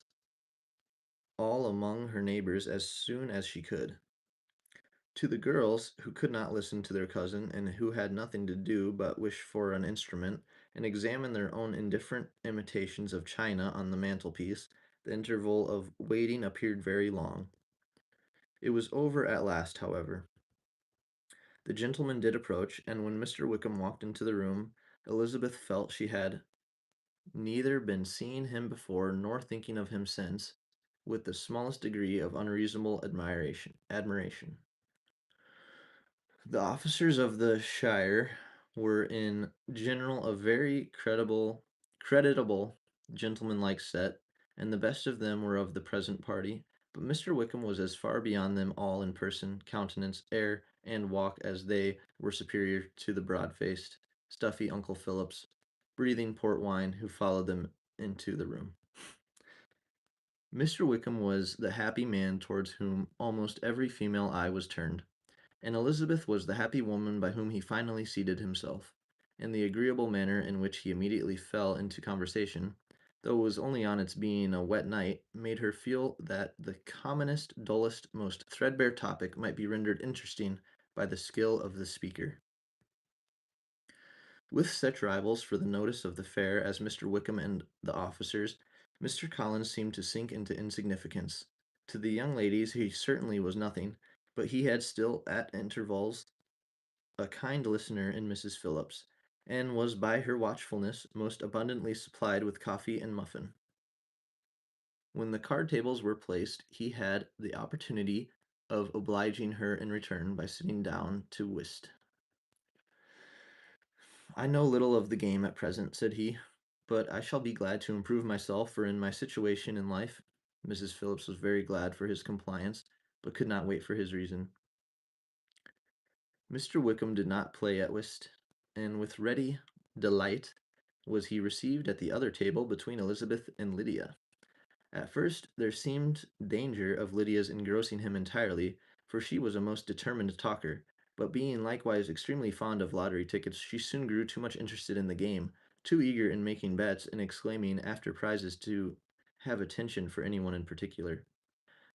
all among her neighbors as soon as she could. To the girls, who could not listen to their cousin, and who had nothing to do but wish for an instrument, and examine their own indifferent imitations of china on the mantelpiece, the interval of waiting appeared very long. It was over at last, however. The gentleman did approach, and when Mr. Wickham walked into the room, Elizabeth felt she had neither been seeing him before nor thinking of him since, with the smallest degree of unreasonable admiration. The officers of the shire were in general a very creditable, gentlemanlike set, and the best of them were of the present party. But Mr. Wickham was as far beyond them all in person, countenance, air, and walk as they were superior to the broad-faced, stuffy Uncle Phillips, breathing port wine, who followed them into the room. Mr. Wickham was the happy man towards whom almost every female eye was turned, and Elizabeth was the happy woman by whom he finally seated himself, and the agreeable manner in which he immediately fell into conversation, though it was only on its being a wet night, made her feel that the commonest, dullest, most threadbare topic might be rendered interesting by the skill of the speaker. With such rivals for the notice of the fair as Mr. Wickham and the officers, Mr. Collins seemed to sink into insignificance. To the young ladies he certainly was nothing, but he had still at intervals a kind listener in Mrs. Phillips, and was by her watchfulness most abundantly supplied with coffee and muffin. When the card tables were placed, he had the opportunity of obliging her in return by sitting down to whist. "I know little of the game at present," said he, "but I shall be glad to improve myself, for in my situation in life—" Mrs. Phillips was very glad for his compliance, but could not wait for his reason. Mr. Wickham did not play at whist, and with ready delight was he received at the other table between Elizabeth and Lydia. At first there seemed danger of Lydia's engrossing him entirely, for she was a most determined talker, but being likewise extremely fond of lottery tickets, she soon grew too much interested in the game, too eager in making bets and exclaiming after prizes to have attention for anyone in particular.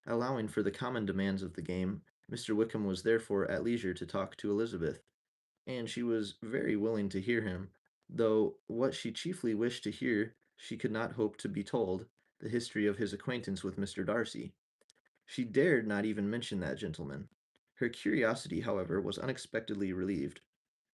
Allowing for the common demands of the game, Mr. Wickham was therefore at leisure to talk to Elizabeth, and she was very willing to hear him, though what she chiefly wished to hear she could not hope to be told, the history of his acquaintance with Mr. Darcy. She dared not even mention that gentleman. Her curiosity, however, was unexpectedly relieved.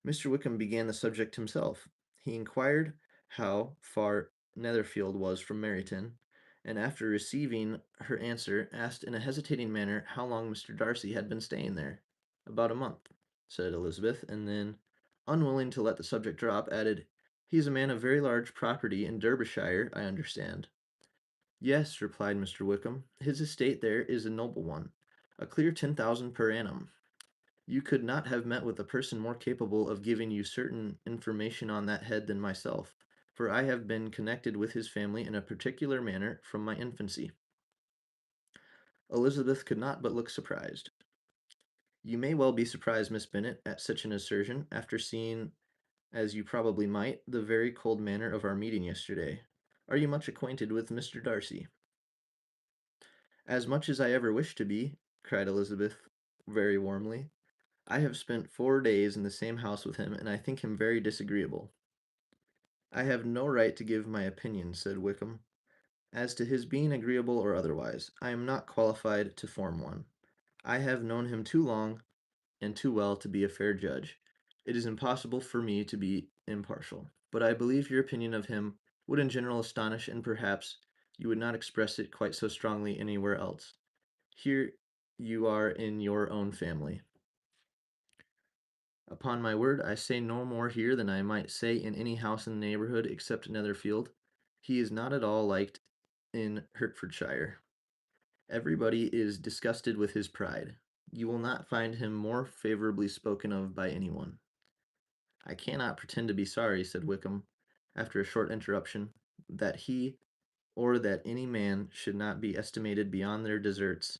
Mr. Wickham began the subject himself. He inquired how far Netherfield was from Meryton, and after receiving her answer, asked in a hesitating manner how long Mr. Darcy had been staying there. "About a month," said Elizabeth, and then, unwilling to let the subject drop, added, "He is a man of very large property in Derbyshire, I understand." "Yes," replied Mr. Wickham, "his estate there is a noble one, a clear 10,000 per annum. You could not have met with a person more capable of giving you certain information on that head than myself, for I have been connected with his family in a particular manner from my infancy." Elizabeth could not but look surprised. "You may well be surprised, Miss Bennet, at such an assertion, after seeing, as you probably might, the very cold manner of our meeting yesterday. Are you much acquainted with Mr. Darcy?" "As much as I ever wished to be," cried Elizabeth very warmly. "I have spent 4 days in the same house with him, and I think him very disagreeable." "I have no right to give my opinion," said Wickham, "as to his being agreeable or otherwise. I am not qualified to form one. I have known him too long and too well to be a fair judge. It is impossible for me to be impartial. But I believe your opinion of him would in general astonish, and perhaps you would not express it quite so strongly anywhere else. Here you are in your own family." Upon my word, I say no more here than I might say in any house in the neighborhood except Netherfield. He is not at all liked in Hertfordshire. Everybody is disgusted with his pride. You will not find him more favorably spoken of by anyone. I cannot pretend to be sorry, said Wickham, after a short interruption, that he or that any man should not be estimated beyond their deserts,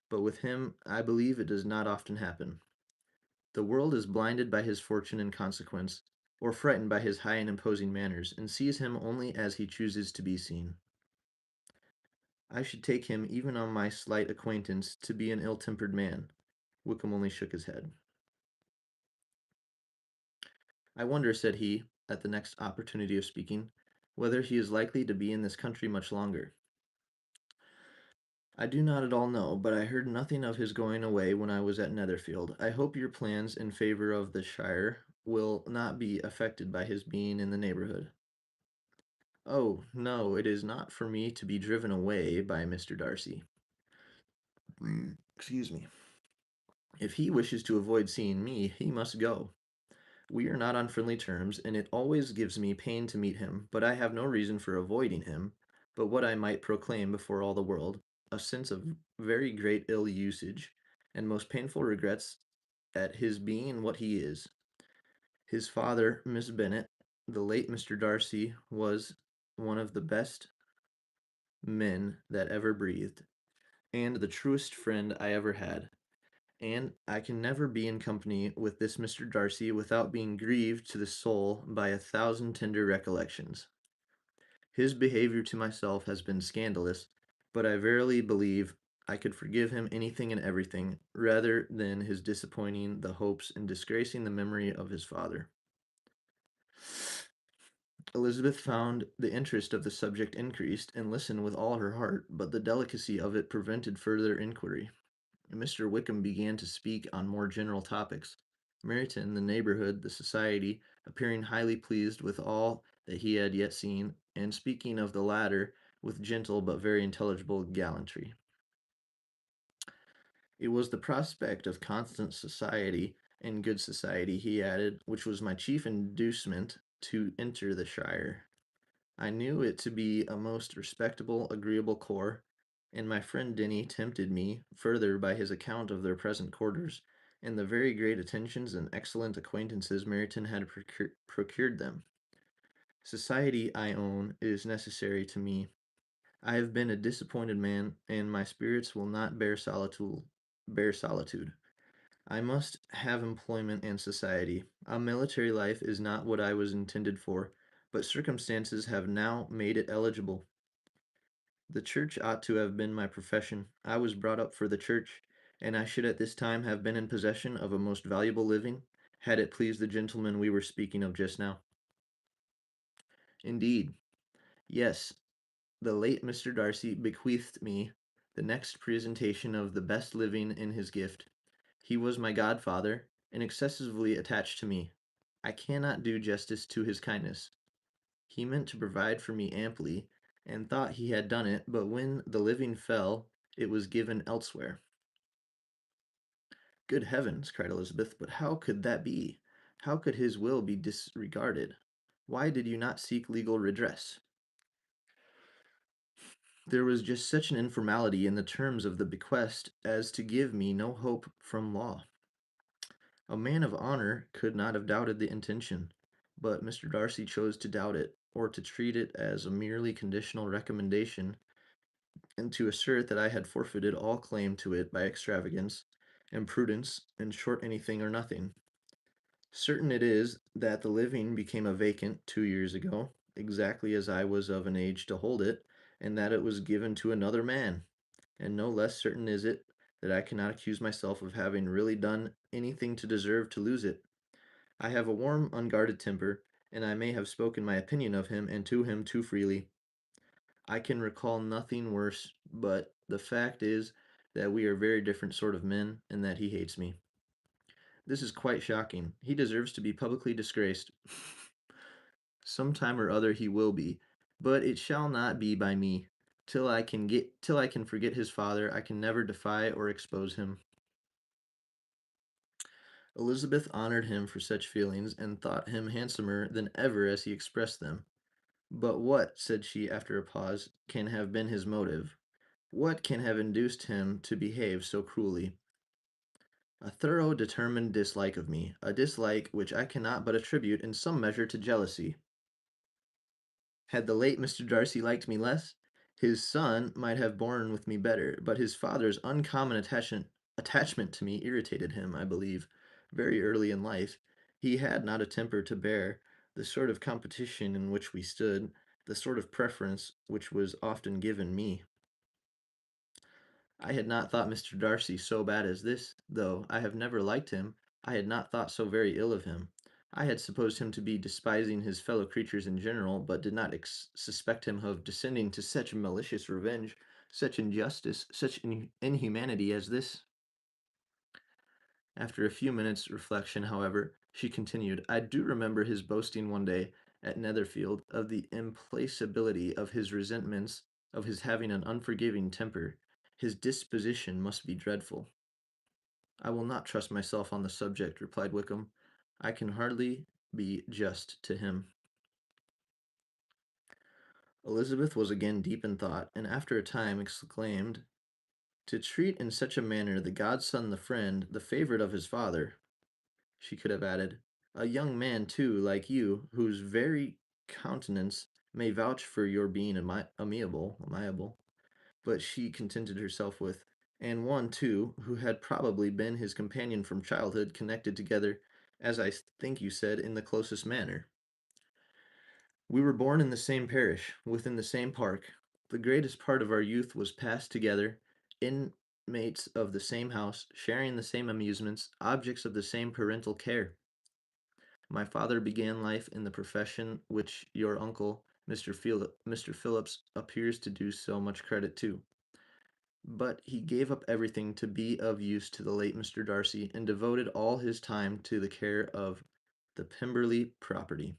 but with him I believe it does not often happen. The world is blinded by his fortune and consequence, or frightened by his high and imposing manners, and sees him only as he chooses to be seen. I should take him, even on my slight acquaintance, to be an ill-tempered man. Wickham only shook his head. I wonder, said he, at the next opportunity of speaking, whether he is likely to be in this country much longer. I do not at all know, but I heard nothing of his going away when I was at Netherfield. I hope your plans in favor of the shire will not be affected by his being in the neighborhood. Oh, no, it is not for me to be driven away by Mr. Darcy. Excuse me. If he wishes to avoid seeing me, he must go. We are not on friendly terms, and it always gives me pain to meet him, but I have no reason for avoiding him, but what I might proclaim before all the world, a sense of very great ill usage, and most painful regrets at his being what he is. His father, Miss Bennet, the late Mr. Darcy, was one of the best men that ever breathed, and the truest friend I ever had. And I can never be in company with this Mr. Darcy without being grieved to the soul by a thousand tender recollections. His behavior to myself has been scandalous, but I verily believe I could forgive him anything and everything, rather than his disappointing the hopes and disgracing the memory of his father. Elizabeth found the interest of the subject increased, and listened with all her heart, but the delicacy of it prevented further inquiry. Mr. Wickham began to speak on more general topics. Meryton, the neighborhood, the society, appearing highly pleased with all that he had yet seen, and speaking of the latter with gentle but very intelligible gallantry. It was the prospect of constant society and good society, he added, which was my chief inducement to enter the shire. I knew it to be a most respectable, agreeable corps, and my friend Denny tempted me further by his account of their present quarters, and the very great attentions and excellent acquaintances Meryton had procured them. Society, I own, is necessary to me. I have been a disappointed man, and my spirits will not bear solitude. I must have employment and society. A military life is not what I was intended for, but circumstances have now made it eligible. The church ought to have been my profession. I was brought up for the church, and I should at this time have been in possession of a most valuable living, had it pleased the gentleman we were speaking of just now. Indeed, yes, the late Mr. Darcy bequeathed me the next presentation of the best living in his gift. He was my godfather, and excessively attached to me. I cannot do justice to his kindness. He meant to provide for me amply, and thought he had done it, but when the living fell, it was given elsewhere. Good heavens, cried Elizabeth, but how could that be? How could his will be disregarded? Why did you not seek legal redress? There was just such an informality in the terms of the bequest as to give me no hope from law. A man of honor could not have doubted the intention, but Mr. Darcy chose to doubt it, or to treat it as a merely conditional recommendation, and to assert that I had forfeited all claim to it by extravagance, imprudence, in short anything or nothing. Certain it is that the living became a vacant 2 years ago, exactly as I was of an age to hold it, and that it was given to another man. And no less certain is it that I cannot accuse myself of having really done anything to deserve to lose it. I have a warm, unguarded temper, and I may have spoken my opinion of him and to him too freely. I can recall nothing worse, but the fact is that we are very different sort of men, and that he hates me. This is quite shocking. He deserves to be publicly disgraced. Some time or other he will be, but it shall not be by me. Till I can forget his father, I can never defy or expose him. Elizabeth honored him for such feelings and thought him handsomer than ever as he expressed them. But what, said she after a pause, can have been his motive? What can have induced him to behave so cruelly? A thorough, determined dislike of me, a dislike which I cannot but attribute in some measure to jealousy. Had the late Mr. Darcy liked me less, his son might have borne with me better, but his father's uncommon attachment to me irritated him, I believe, very early in life. He had not a temper to bear the sort of competition in which we stood, the sort of preference which was often given me. I had not thought Mr. Darcy so bad as this, though I have never liked him. I had not thought so very ill of him. I had supposed him to be despising his fellow creatures in general, but did not suspect him of descending to such malicious revenge, such injustice, such inhumanity as this. After a few minutes' reflection, however, she continued, I do remember his boasting one day at Netherfield of the implacability of his resentments, of his having an unforgiving temper. His disposition must be dreadful. I will not trust myself on the subject, replied Wickham. I can hardly be just to him. Elizabeth was again deep in thought, and after a time exclaimed, to treat in such a manner the godson, the friend, the favorite of his father, she could have added, a young man, too, like you, whose very countenance may vouch for your being amiable, but she contented herself with, and one, too, who had probably been his companion from childhood, connected together, as I think you said, in the closest manner. We were born in the same parish, within the same park. The greatest part of our youth was passed together, inmates of the same house, sharing the same amusements, objects of the same parental care. My father began life in the profession which your uncle, Mr. Phillips, appears to do so much credit to. But he gave up everything to be of use to the late Mr. Darcy, and devoted all his time to the care of the Pemberley property.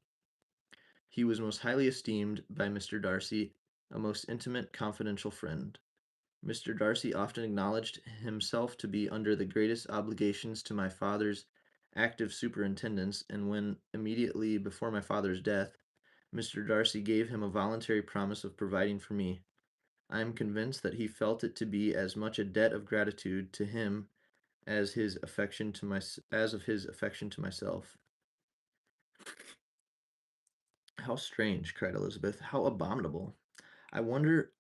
He was most highly esteemed by Mr. Darcy, a most intimate, confidential friend. Mr. Darcy often acknowledged himself to be under the greatest obligations to my father's active superintendence, and when, immediately before my father's death, Mr. Darcy gave him a voluntary promise of providing for me, I am convinced that he felt it to be as much a debt of gratitude to him as of his affection to myself. How strange, cried Elizabeth. How abominable. I wonder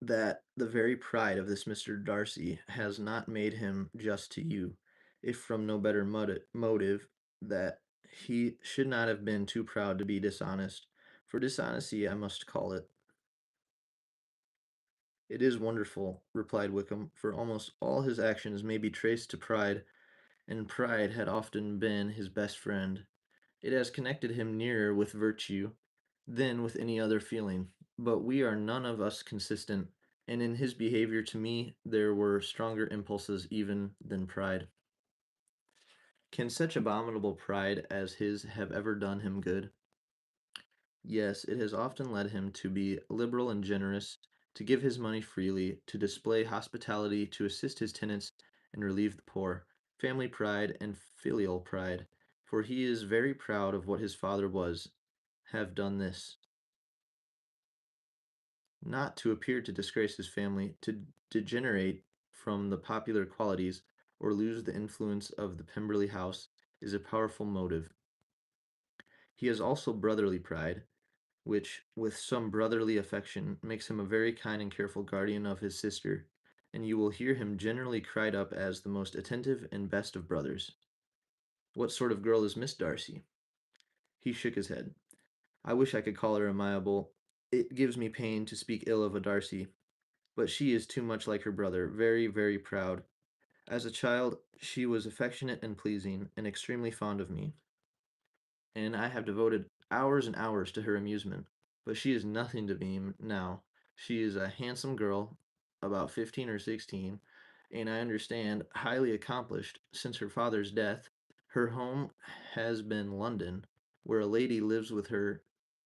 that the very pride of this Mr. Darcy has not made him just to you, if from no better motive, that he should not have been too proud to be dishonest. For dishonesty I must call it. It is wonderful, replied Wickham, for almost all his actions may be traced to pride, and pride had often been his best friend. It has connected him nearer with virtue than with any other feeling. But we are none of us consistent, and in his behavior to me there were stronger impulses even than pride. Can such abominable pride as his have ever done him good? Yes, it has often led him to be liberal and generous, to give his money freely, to display hospitality, to assist his tenants and relieve the poor. Family pride and filial pride, for he is very proud of what his father was, have done this, not to appear to disgrace his family, to degenerate from the popular qualities, or lose the influence of the Pemberley house, is a powerful motive. He has also brotherly pride, which, with some brotherly affection, makes him a very kind and careful guardian of his sister, and you will hear him generally cried up as the most attentive and best of brothers. What sort of girl is Miss Darcy? He shook his head. I wish I could call her amiable. It gives me pain to speak ill of a Darcy, but she is too much like her brother, very, very proud. As a child, she was affectionate and pleasing, and extremely fond of me, and I have devoted hours and hours to her amusement. But she is nothing to me now. She is a handsome girl, about 15 or 16, and I understand highly accomplished. Since her father's death, her home has been London, where a lady lives with her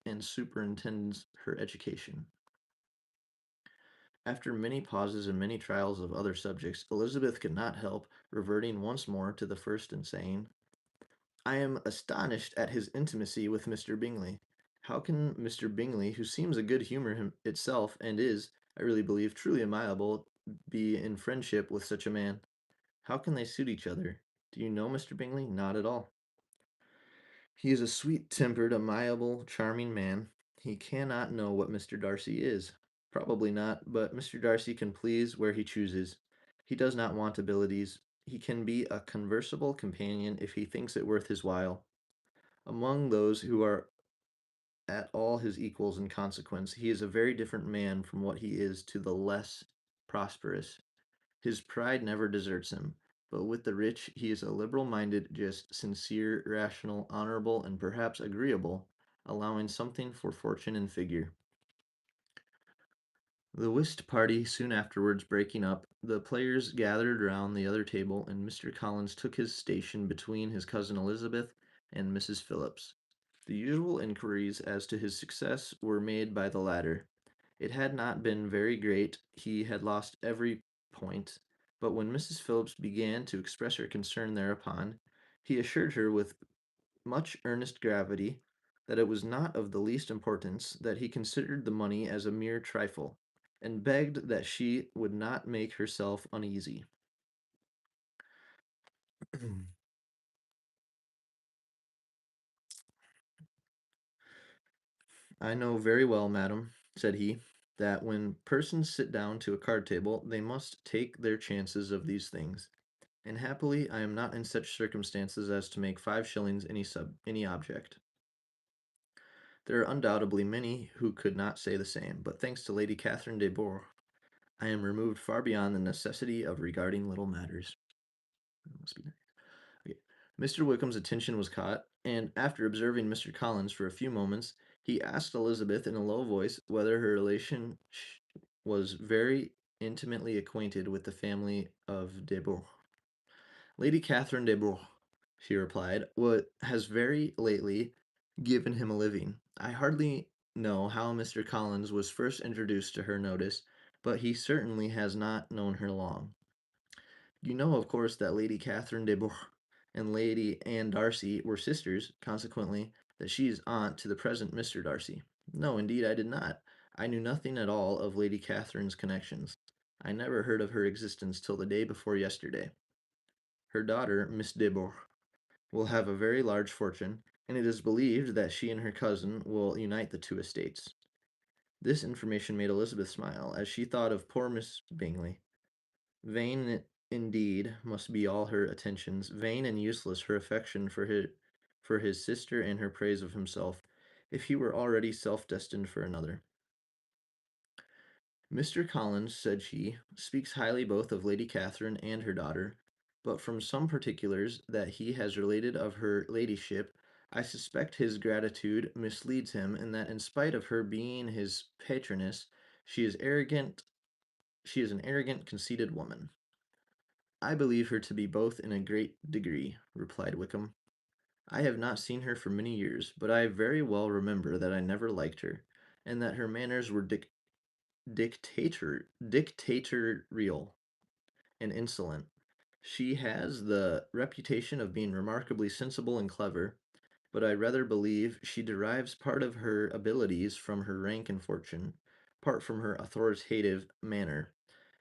and superintends her education. After many pauses and many trials of other subjects, Elizabeth could not help reverting once more to the first and saying, I am astonished at his intimacy with Mr. Bingley. How can Mr. Bingley, who seems a good humor itself and is, I really believe, truly amiable, be in friendship with such a man? How can they suit each other? Do you know Mr. Bingley? Not at all. He is a sweet-tempered, amiable, charming man. He cannot know what Mr. Darcy is. Probably not, but Mr. Darcy can please where he chooses. He does not want abilities. He can be a conversable companion if he thinks it worth his while. Among those who are at all his equals in consequence, he is a very different man from what he is to the less prosperous. His pride never deserts him, but with the rich he is a liberal-minded, just, sincere, rational, honorable, and perhaps agreeable, allowing something for fortune and figure. The whist party soon afterwards breaking up, the players gathered round the other table, and Mr. Collins took his station between his cousin Elizabeth and Mrs. Phillips. The usual inquiries as to his success were made by the latter. It had not been very great, he had lost every point, but when Mrs. Phillips began to express her concern thereupon, he assured her with much earnest gravity that it was not of the least importance, that he considered the money as a mere trifle, and begged that she would not make herself uneasy. I know very well, madam, said he, that when persons sit down to a card table, they must take their chances of these things. And happily I am not in such circumstances as to make 5 shillings any object. There are undoubtedly many who could not say the same, but thanks to Lady Catherine de Bourgh, I am removed far beyond the necessity of regarding little matters. Must be nice. Okay. Mr. Wickham's attention was caught, and after observing Mr. Collins for a few moments, he asked Elizabeth in a low voice whether her relation was very intimately acquainted with the family of de Bourgh. Lady Catherine de Bourgh, she replied, what has very lately given him a living. I hardly know how Mr. Collins was first introduced to her notice, but he certainly has not known her long. You know, of course, that Lady Catherine de Bourgh and Lady Anne Darcy were sisters, consequently, that she is aunt to the present Mr. Darcy. No, indeed, I did not. I knew nothing at all of Lady Catherine's connections. I never heard of her existence till the day before yesterday. Her daughter, Miss de Bourgh, will have a very large fortune, and it is believed that she and her cousin will unite the two estates. This information made Elizabeth smile, as she thought of poor Miss Bingley. Vain indeed must be all her attentions, vain and useless her affection for his sister and her praise of himself, if he were already self-destined for another. Mr. Collins, said she, speaks highly both of Lady Catherine and her daughter, but from some particulars that he has related of her ladyship, I suspect his gratitude misleads him, and that in spite of her being his patroness, she is arrogant. She is an arrogant, conceited woman. I believe her to be both in a great degree, replied Wickham. I have not seen her for many years, but I very well remember that I never liked her, and that her manners were dictatorial and insolent. She has the reputation of being remarkably sensible and clever, but I rather believe she derives part of her abilities from her rank and fortune, part from her authoritative manner,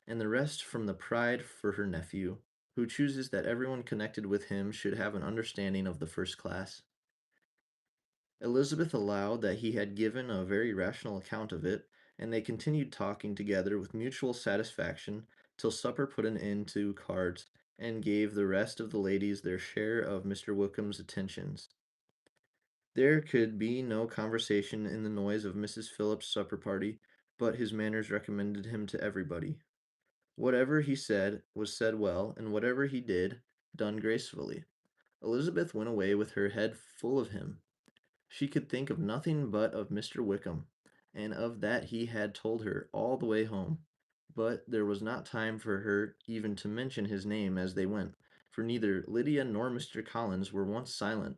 and the rest from the pride for her nephew, who chooses that everyone connected with him should have an understanding of the first class. Elizabeth allowed that he had given a very rational account of it, and they continued talking together with mutual satisfaction till supper put an end to cards and gave the rest of the ladies their share of Mr. Wickham's attentions. There could be no conversation in the noise of Mrs. Phillips's supper party, but his manners recommended him to everybody. Whatever he said was said well, and whatever he did, done gracefully. Elizabeth went away with her head full of him. She could think of nothing but of Mr. Wickham, and of that he had told her all the way home. But there was not time for her even to mention his name as they went, for neither Lydia nor Mr. Collins were once silent.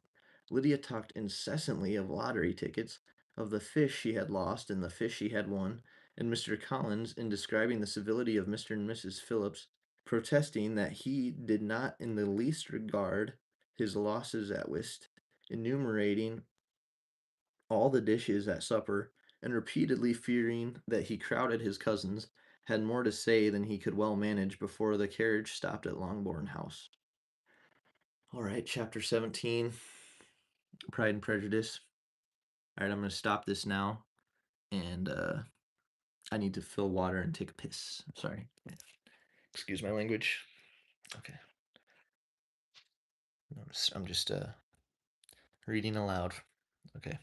Lydia talked incessantly of lottery tickets, of the fish she had lost and the fish she had won, and Mr. Collins, in describing the civility of Mr. and Mrs. Phillips, protesting that he did not in the least regard his losses at whist, enumerating all the dishes at supper, and repeatedly fearing that he crowded his cousins, had more to say than he could well manage before the carriage stopped at Longbourn House. All right, chapter 17, Pride and Prejudice. All right, I'm going to stop this now, and I need to fill water and take a piss. Sorry. Excuse my language. Okay. I'm just reading aloud. Okay.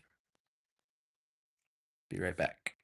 Be right back.